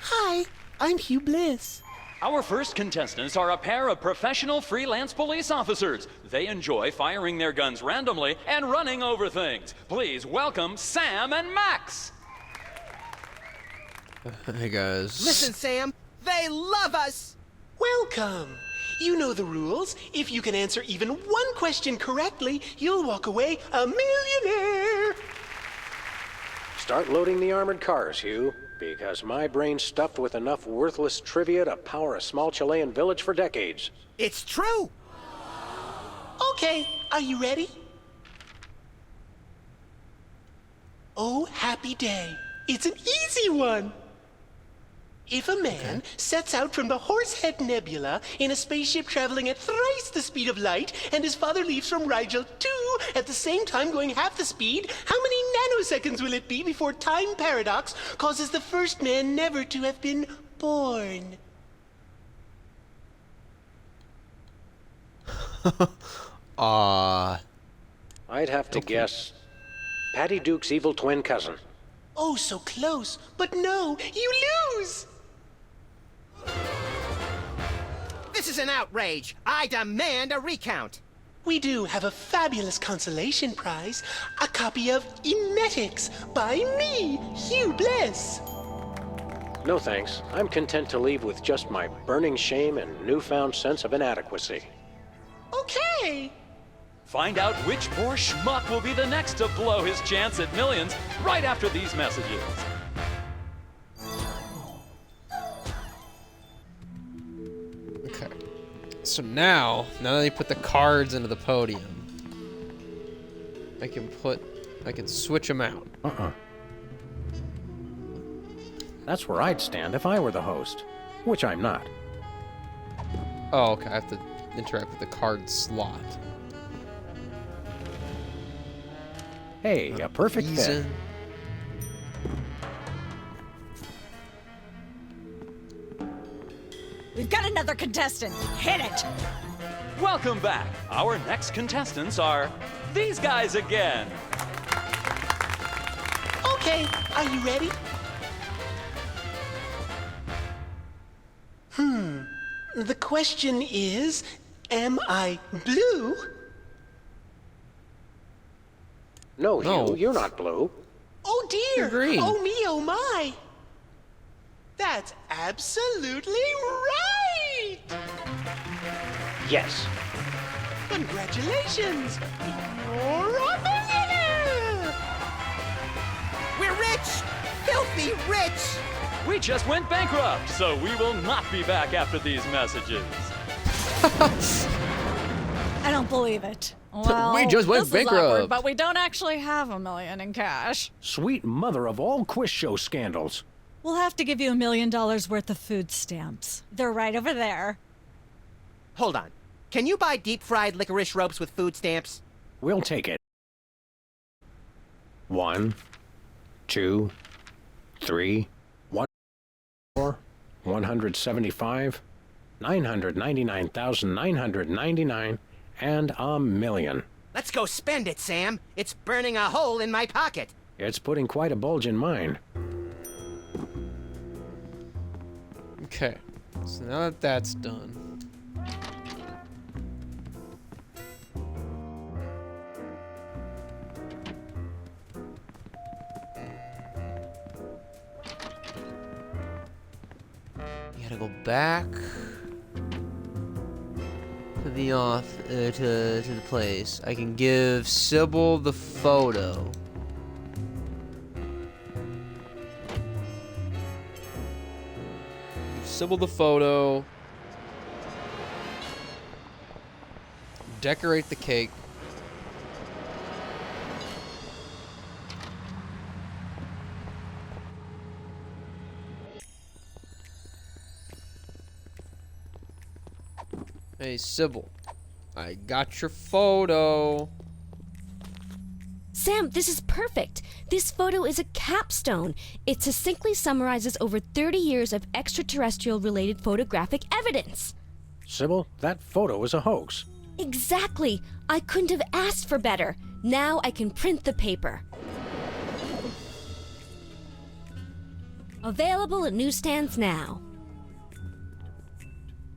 Hi, I'm Hugh Bliss. Our first contestants are a pair of professional freelance police officers. They enjoy firing their guns randomly and running over things. Please welcome Sam and Max. Hey guys. Listen, Sam, they love us! Welcome. You know the rules. If you can answer even one question correctly, you'll walk away a millionaire. Start loading the armored cars, Hugh, because my brain's stuffed with enough worthless trivia to power a small Chilean village for decades. It's true! Okay, are you ready? Oh, happy day. It's an easy one. If a man sets out from the Horsehead Nebula in a spaceship traveling at thrice the speed of light, and his father leaves from Rigel 2 at the same time going half the speed, how many nanoseconds will it be before time paradox causes the first man never to have been born? I'd have to guess Patty Duke's evil twin cousin. Oh, so close, but no, you lose! This is an outrage. I demand a recount. We do have a fabulous consolation prize, a copy of Emetics by me, Hugh Bliss. No thanks. I'm content to leave with just my burning shame and newfound sense of inadequacy. Okay. Find out which poor schmuck will be the next to blow his chance at millions right after these messages. Okay. So now that they put the cards into the podium, I can switch them out. That's where I'd stand if I were the host, which I'm not. Oh, okay. I have to interact with the card slot. Hey, a perfect fit. Reason. We've got another contestant. Hit it! Welcome back. Our next contestants are these guys again. Okay, are you ready? The question is, am I blue? No, Hugh, you're not blue. Oh dear! You're green. Oh me, oh my! That's absolutely right! Yes. Congratulations! You're a millionaire! We're rich! Filthy rich! We just went bankrupt, so we will not be back after these messages. I don't believe it. Well, We just went this is awkward, bankrupt. but we don't actually have $1 million in cash. Sweet mother of all quiz show scandals. We'll have to give you $1 million worth of food stamps. They're right over there. Hold on. Can you buy deep-fried licorice ropes with food stamps? We'll take it. 1, 2, 3, 4, 175, 999,999, and $1 million. Let's go spend it, Sam. It's burning a hole in my pocket. It's putting quite a bulge in mine. Okay. So now that that's done. You gotta go back to the to the place. I can give Sybil the photo. Give Sybil the photo. Decorate the cake. Hey, Sybil. I got your photo. Sam, this is perfect. This photo is a capstone. It succinctly summarizes over 30 years of extraterrestrial-related photographic evidence. Sybil, that photo is a hoax. Exactly. I couldn't have asked for better. Now I can print the paper. Available at newsstands now.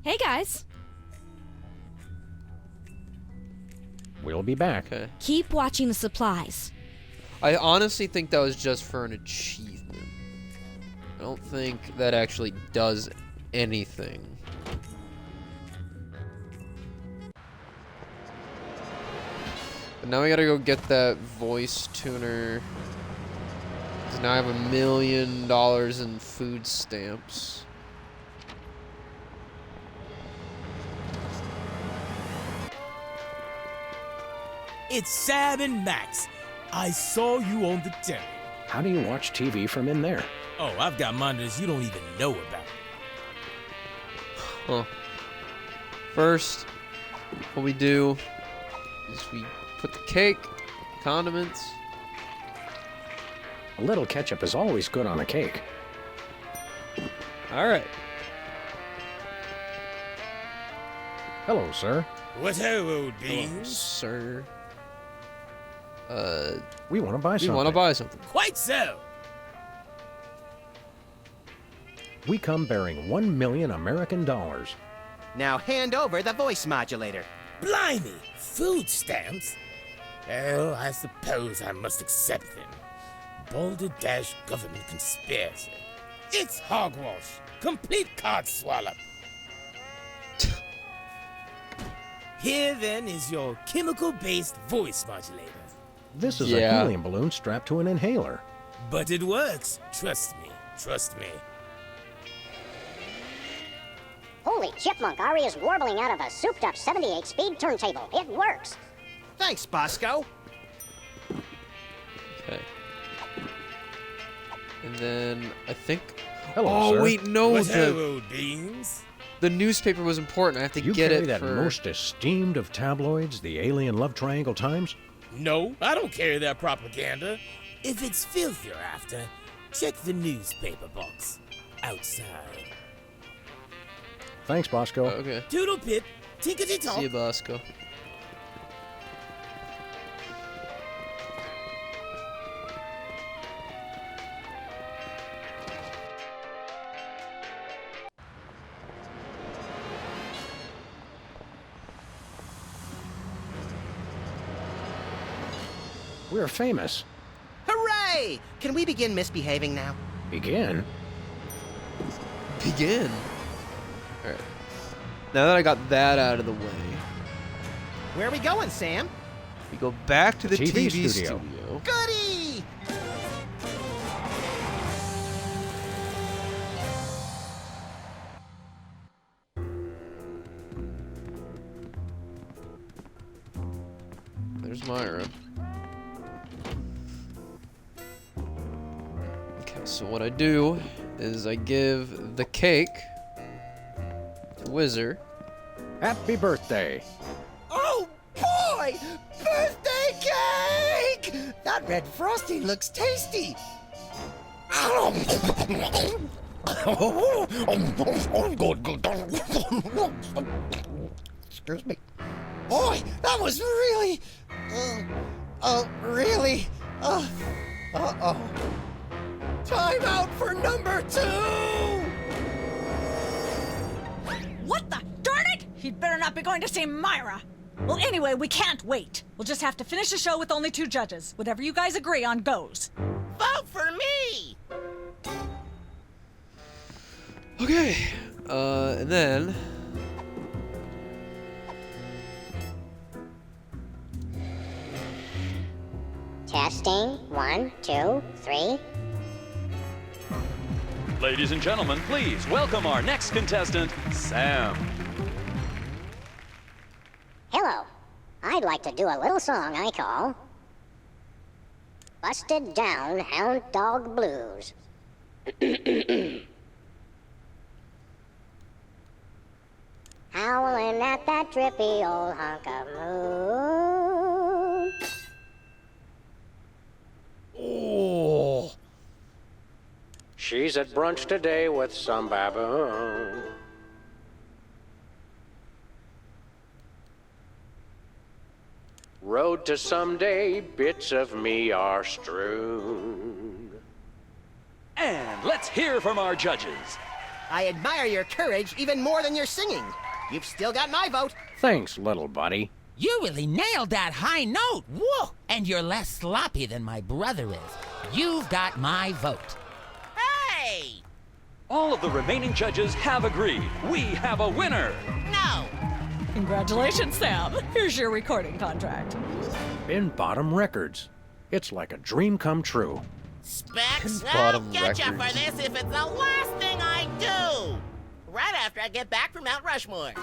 Hey guys. We'll be back. Okay. Keep watching the supplies. I honestly think that was just for an achievement. I don't think that actually does anything. But now we gotta go get that voice tuner. 'Cause now I have $1 million in food stamps. It's Sam and Max. I saw you on the telly. How do you watch TV from in there? Oh, I've got monitors you don't even know about. Huh. First, what we do is we put the cake, condiments. A little ketchup is always good on a cake. All right. Hello, sir. What ho, old Hello, beans? sir. We want to buy something. We want to buy something. Quite so. We come bearing 1 million American dollars. Now hand over the voice modulator. Blimey, food stamps? Well, I suppose I must accept them. Balderdash government conspiracy. It's hogwash. Complete card swallow. Here then is your chemical-based voice modulator. This is a helium balloon strapped to an inhaler. But it works. Trust me. Trust me. Holy chipmunk, Ari is warbling out of a souped-up 78-speed turntable. It works. Thanks, Bosco. Okay. And then I think. Hello, oh sir. wait, no. What ho, old beans? The newspaper was important. I have to You get carry it that for. most esteemed of tabloids, the Alien Love Triangle Times? No, I don't carry that propaganda. If it's filth you're after, check the newspaper box outside. Thanks, Bosco. Okay. Doodle pip, tinkety talk. See you, Bosco. We're famous. Hooray! Can we begin misbehaving now? Begin? Begin. Alright. Now that I got that out of the way, Where are we going, Sam? we go back to the TV TV studio. studio. Goody! There's Myra. Okay, so what I do is I give the cake to Whizzer. Happy birthday. Oh, boy! Birthday cake! That red frosting looks tasty. Excuse me. Boy, that was really... really... Uh-oh. Time out for number 2! What the? Darn it! He'd better not be going to see Myra. Well, anyway, we can't wait. We'll just have to finish the show with only 2 judges. Whatever you guys agree on goes. Vote for me! Okay. And then Testing. 1, 2, 3. Ladies and gentlemen, please welcome our next contestant, Sam. Hello. I'd like to do a little song I call Busted Down Hound Dog Blues. Howling at that drippy old hunk of moon. He's at brunch today with some baboon. Road to someday, bits of me are strewn. And let's hear from our judges. I admire your courage even more than your singing. You've still got my vote. Thanks, little buddy. You really nailed that high note. Whoa! And you're less sloppy than my brother is. You've got my vote. Hey! All of the remaining judges have agreed. We have a winner. No! Congratulations, Sam. Here's your recording contract. Bin Bottom Records. It's like a dream come true. Specs, I'll Bottom get you for Records. this if it's the last thing I do. Right after I get back from Mount Rushmore.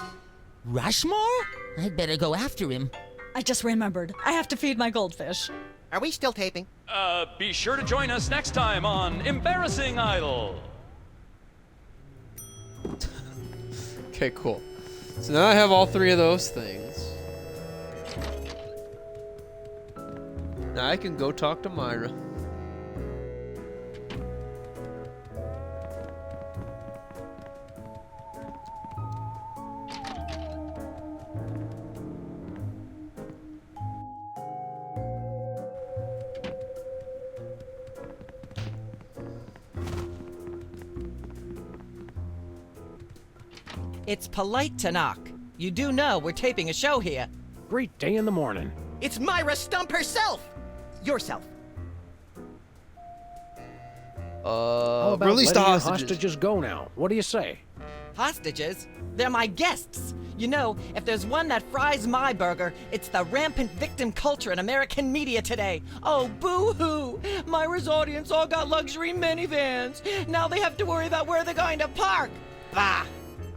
Rushmore? I'd better go after him. I just remembered. I have to feed my goldfish. Are we still taping? Be sure to join us next time on Embarrassing Idol. Okay, cool. So now I have all three of those things. Now I can go talk to Myra. It's polite to knock. You do know we're taping a show here. Great day in the morning. It's Myra Stump herself. Yourself. How about release the letting your hostages. hostages go now? What do you say? Hostages? They're my guests. You know, if there's one that fries my burger, it's the rampant victim culture in American media today. Oh, boo-hoo! Myra's audience all got luxury minivans. Now they have to worry about where they're going to park. Bah!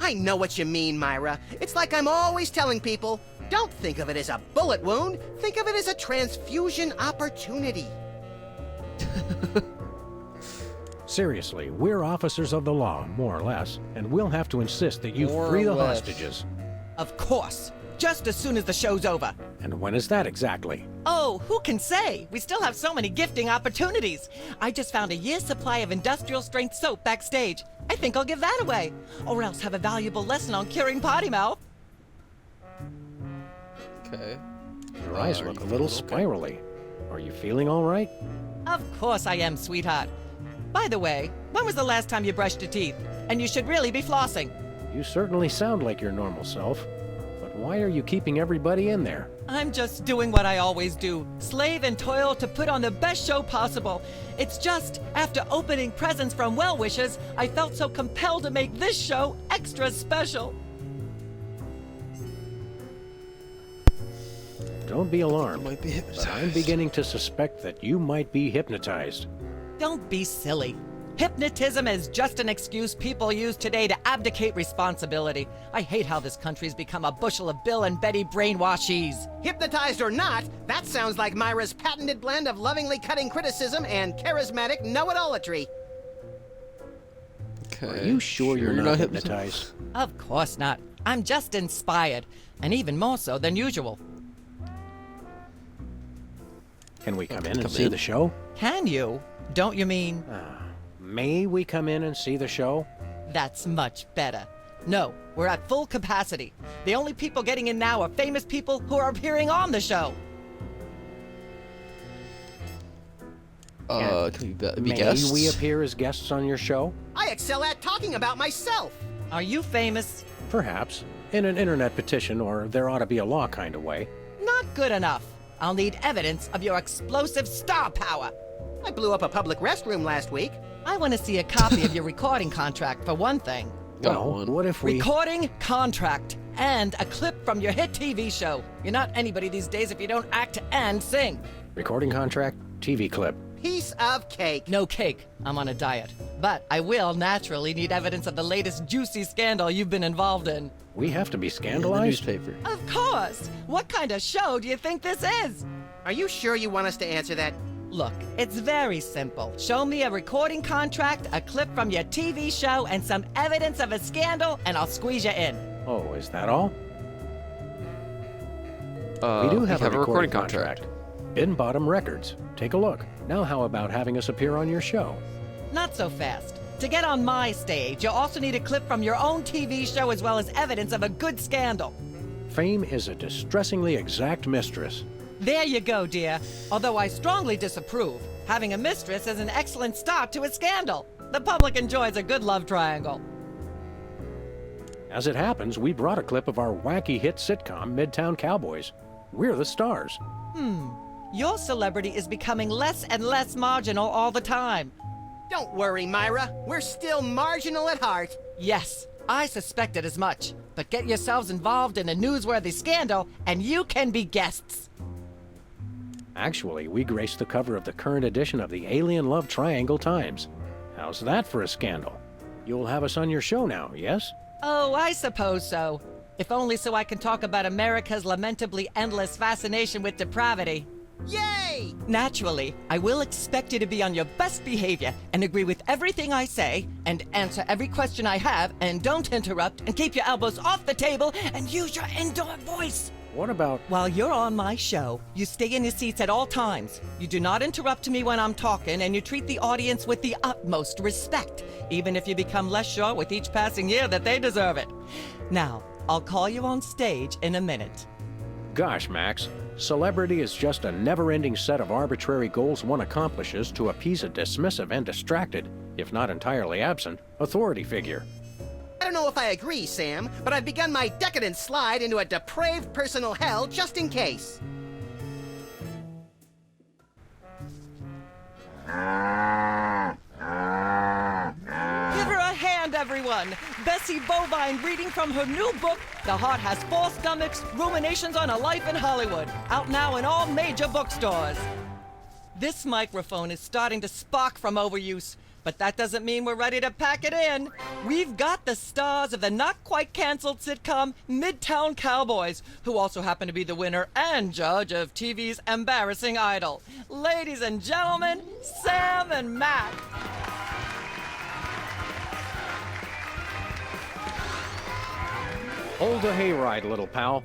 I know what you mean, Myra. It's like I'm always telling people, don't think of it as a bullet wound. Think of it as a transfusion opportunity. Seriously, we're officers of the law, more or less, and we'll have to insist that you More free or the less. hostages. Of course. Just as soon as the show's over. And when is that exactly? Oh, who can say? We still have so many gifting opportunities. I just found a year's supply of industrial strength soap backstage. I think I'll give that away. Or else have a valuable lesson on curing potty mouth. Okay. Your eyes Are look a you little okay? spirally. Are you feeling all right? Of course I am, sweetheart. By the way, when was the last time you brushed your teeth? And you should really be flossing. You certainly sound like your normal self. But why are you keeping everybody in there? I'm just doing what I always do. Slave and toil to put on the best show possible. It's just, after opening presents from well-wishers, I felt so compelled to make this show extra special. Don't be alarmed. Might be But I'm beginning to suspect that you might be hypnotized. Don't be silly. Hypnotism is just an excuse people use today to abdicate responsibility. I hate how this country's become a bushel of Bill and Betty brainwashies. Hypnotized or not, that sounds like Myra's patented blend of lovingly cutting criticism and charismatic know-it-allatry. Okay. Are you sure you're not hypnotized? Of course not. I'm just inspired, and even more so than usual. Can we come in and see the show? Can you? Don't you mean? May we come in and see the show? That's much better. No, we're at full capacity. The only people getting in now are famous people who are appearing on the show. Can we be May guests? we appear as guests on your show? I excel at talking about myself. Are you famous? Perhaps. In an internet petition, or there ought to be a law kind of way. Not good enough. I'll need evidence of your explosive star power. I blew up a public restroom last week. I want to see a copy of your recording contract, for one thing. Well, what if we... Recording contract and a clip from your hit TV show. You're not anybody these days if you don't act and sing. Recording contract, TV clip. Piece of cake. No cake. I'm on a diet. But I will naturally need evidence of the latest juicy scandal you've been involved in. We have to be In the scandalized? newspaper. Of course! What kind of show do you think this is? Are you sure you want us to answer that? Look, it's very simple. Show me a recording contract, a clip from your TV show, and some evidence of a scandal, and I'll squeeze you in. Oh, is that all? We do have a recording contract. Bin Bottom Records. Take a look. Now how about having us appear on your show? Not so fast. To get on my stage, you'll also need a clip from your own TV show as well as evidence of a good scandal. Fame is a distressingly exact mistress. There you go, dear. Although I strongly disapprove. Having a mistress is an excellent start to a scandal. The public enjoys a good love triangle. As it happens, we brought a clip of our wacky hit sitcom, Midtown Cowboys. We're the stars. Your celebrity is becoming less and less marginal all the time. Don't worry, Myra. We're still marginal at heart. Yes, I suspected as much. But get yourselves involved in a newsworthy scandal, and you can be guests. Actually, we graced the cover of the current edition of the Alien Love Triangle Times. How's that for a scandal? You'll have us on your show now, yes? Oh, I suppose so. If only so I can talk about America's lamentably endless fascination with depravity. Yay! Naturally, I will expect you to be on your best behavior and agree with everything I say and answer every question I have and don't interrupt and keep your elbows off the table and use your indoor voice. What about... While you're on my show, you stay in your seats at all times. You do not interrupt me when I'm talking, and you treat the audience with the utmost respect, even if you become less sure with each passing year that they deserve it. Now, I'll call you on stage in a minute. Gosh, Max. Celebrity is just a never-ending set of arbitrary goals one accomplishes to appease a dismissive and distracted, if not entirely absent, authority figure. I don't know if I agree, Sam, but I've begun my decadent slide into a depraved personal hell just in case. Give her a hand, everyone! Bessie Bovine reading from her new book, The Heart Has Four Stomachs, Ruminations on a Life in Hollywood, out now in all major bookstores. This microphone is starting to spark from overuse, but that doesn't mean we're ready to pack it in. We've got the stars of the not-quite-canceled sitcom Midtown Cowboys, who also happen to be the winner and judge of TV's Embarrassing Idol. Ladies and gentlemen, Sam and Matt. Hold the hayride, little pal.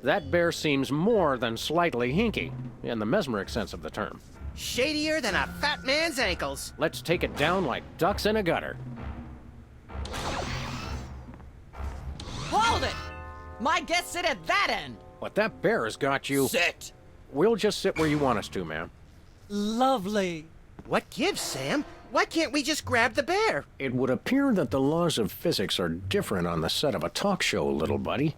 That bear seems more than slightly hinky, in the mesmeric sense of the term. Shadier than a fat man's ankles. Let's take it down like ducks in a gutter. Hold it! My guests sit at that end. But that bear has got you... Sit! We'll just sit where you want us to, ma'am. Lovely. What gives, Sam? Why can't we just grab the bear? It would appear that the laws of physics are different on the set of a talk show, little buddy.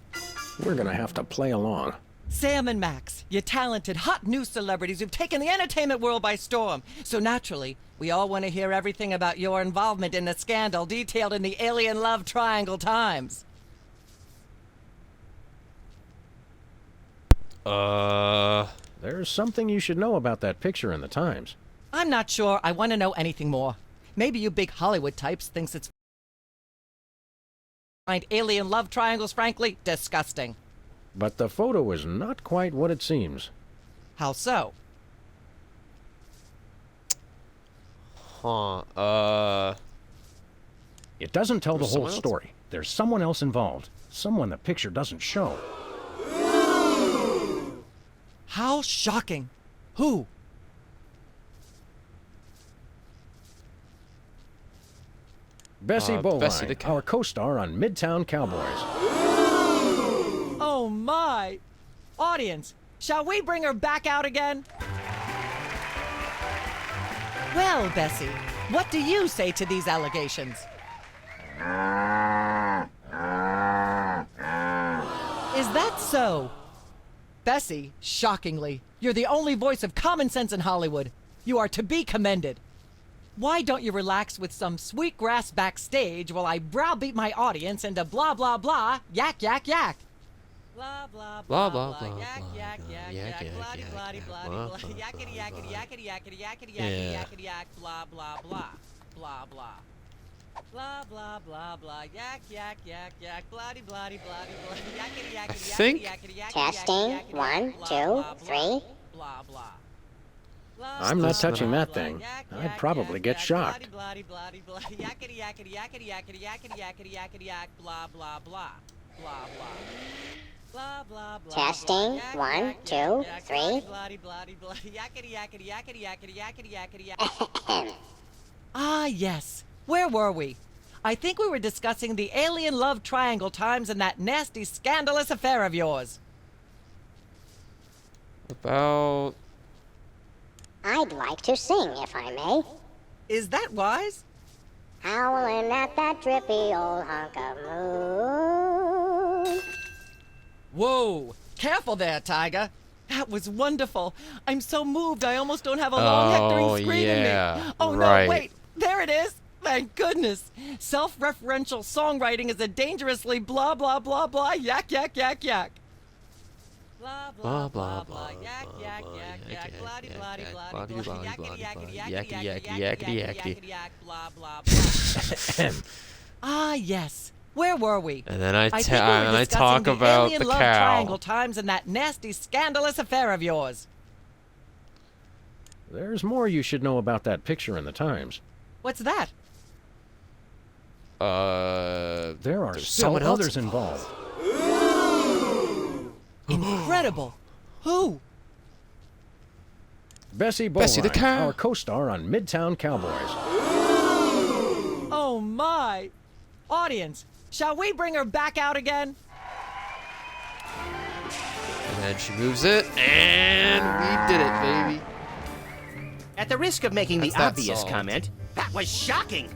We're gonna have to play along. Sam and Max, you talented, hot new celebrities who've taken the entertainment world by storm. So naturally, we all want to hear everything about your involvement in the scandal detailed in the Alien Love Triangle Times. There's something you should know about that picture in the Times. I'm not sure I want to know anything more. Maybe you big Hollywood types thinks it's find alien love triangles frankly disgusting. But the photo is not quite what it seems. How so? It doesn't tell the There's whole someone else? story. There's someone else involved. Someone the picture doesn't show. How shocking. Who? Bessie Bovine, Bessie the our co-star on Midtown Cowboys. Oh my! Audience, shall we bring her back out again? Well, Bessie, what do you say to these allegations? Is that so? Bessie, shockingly, you're the only voice of common sense in Hollywood. You are to be commended. Why don't you relax with some sweet grass backstage while I browbeat my audience into blah blah blah, yak yak yak? Blah blah Blah, blah, blah, yak blah, yak blah, yak yak, yak yak, blah yak, blah yak, blah blah, blah blah, yakety yakety yakety yakety yakety Yeah. yakety yak blah blah blah blah blah blah blah blah blah yak yak yak yak bloody bloody bloody bloody yakety yakety think- yakety yakety Testing. yakety 1, blah, 2, blah, 3. blah blah. I'm not touching that thing. I'd probably get shocked. Bloody bloody bloody yakety yakety yakety yakety yakety yakety yakety yak blah blah blah blah blah. Blah blah blah. Testing. 1, 2, 3. Bloody bloody bloody yakety yakety yakety yakety yakety yakety yakety. Ah yes, where were we? I think we were discussing the alien love triangle times and that nasty, scandalous affair of yours. About... I'd like to sing, if I may. Is that wise? Howling at that drippy old hunk of moon. Whoa! Careful there, Tiger. That was wonderful. I'm so moved I almost don't have a long hectoring scream in me. Oh right. no, wait. There it is. Thank goodness. Self-referential songwriting is a dangerously blah blah blah blah yak yak yak yak. Blah blah blah blah yak yak yak yak bloody bloody bloody yakety yakety yakety yakety yakety yak blah blah blah. Ah yes. Where were we? And then I think we were discussing talk about alien the love cow. triangle times and that nasty, scandalous affair of yours. There's more you should know about that picture in the Times. What's that? There are there's still someone else others involved. Incredible. Who? Bessie Bessie the Bowline, cow. our co-star on Midtown Cowboys. Oh my! Audience, shall we bring her back out again? And then she moves it, and we did it, baby. At the risk of making That's the that obvious solved. comment, that was shocking.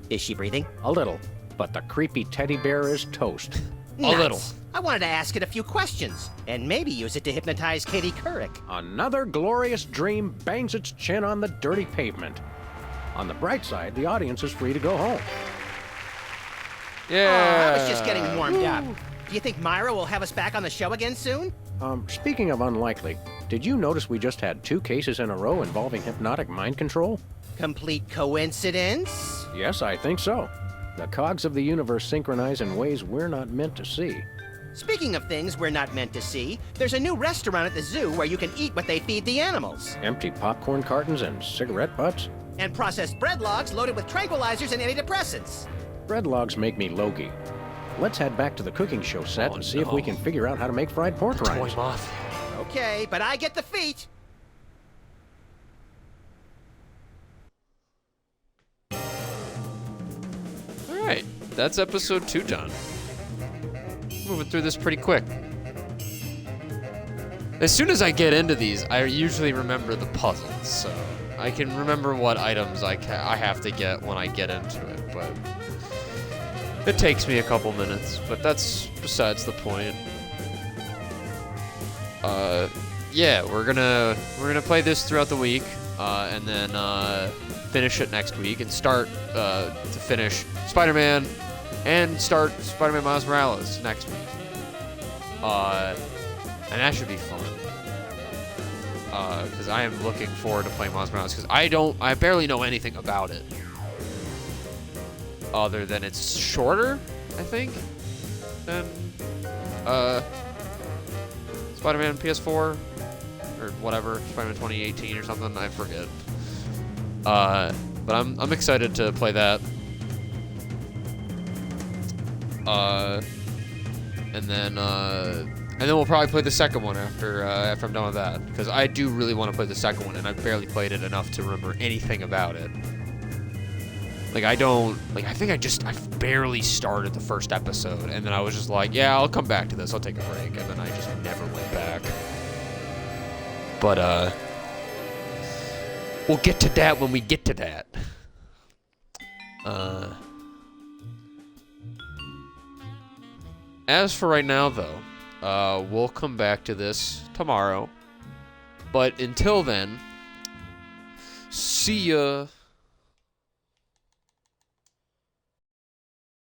Is she breathing? A little, but the creepy teddy bear is toast. Nuts. little. I wanted to ask it a few questions, and maybe use it to hypnotize Katie Couric. Another glorious dream bangs its chin on the dirty pavement. On the bright side, the audience is free to go home. Yeah. I was just getting warmed up. Do you think Myra will have us back on the show again soon? Speaking of unlikely, did you notice we just had 2 cases in a row involving hypnotic mind control? Complete coincidence? Yes, I think so. The cogs of the universe synchronize in ways we're not meant to see. Speaking of things we're not meant to see, there's a new restaurant at the zoo where you can eat what they feed the animals. Empty popcorn cartons and cigarette butts? And processed bread logs loaded with tranquilizers and antidepressants. Bread logs make me logy. Let's head back to the cooking show set and see if we can figure out how to make fried pork rinds. Okay, but I get the feet. Alright, that's episode 2, John. Moving through this pretty quick. As soon as I get into these, I usually remember the puzzles, so I can remember what items I have to get when I get into it, but it takes me a couple minutes, but that's besides the point. Yeah, we're gonna play this throughout the week, and then finish it next week, and start to finish Spider-Man, and start Spider-Man Miles Morales next week. And that should be fun. Because I am looking forward to playing Miles Morales, because I barely know anything about it. Other than it's shorter, I think, than Spider-Man PS4 or whatever, Spider-Man 2018 or something. I forget. But I'm excited to play that. And then we'll probably play the second one after I'm done with that, because I do really want to play the second one, and I've barely played it enough to remember anything about it. Like, I think I barely started the first episode, and then I was just like, yeah, I'll come back to this, I'll take a break, and then I just never went back. But, we'll get to that when we get to that. As for right now, though, we'll come back to this tomorrow. But until then, see ya.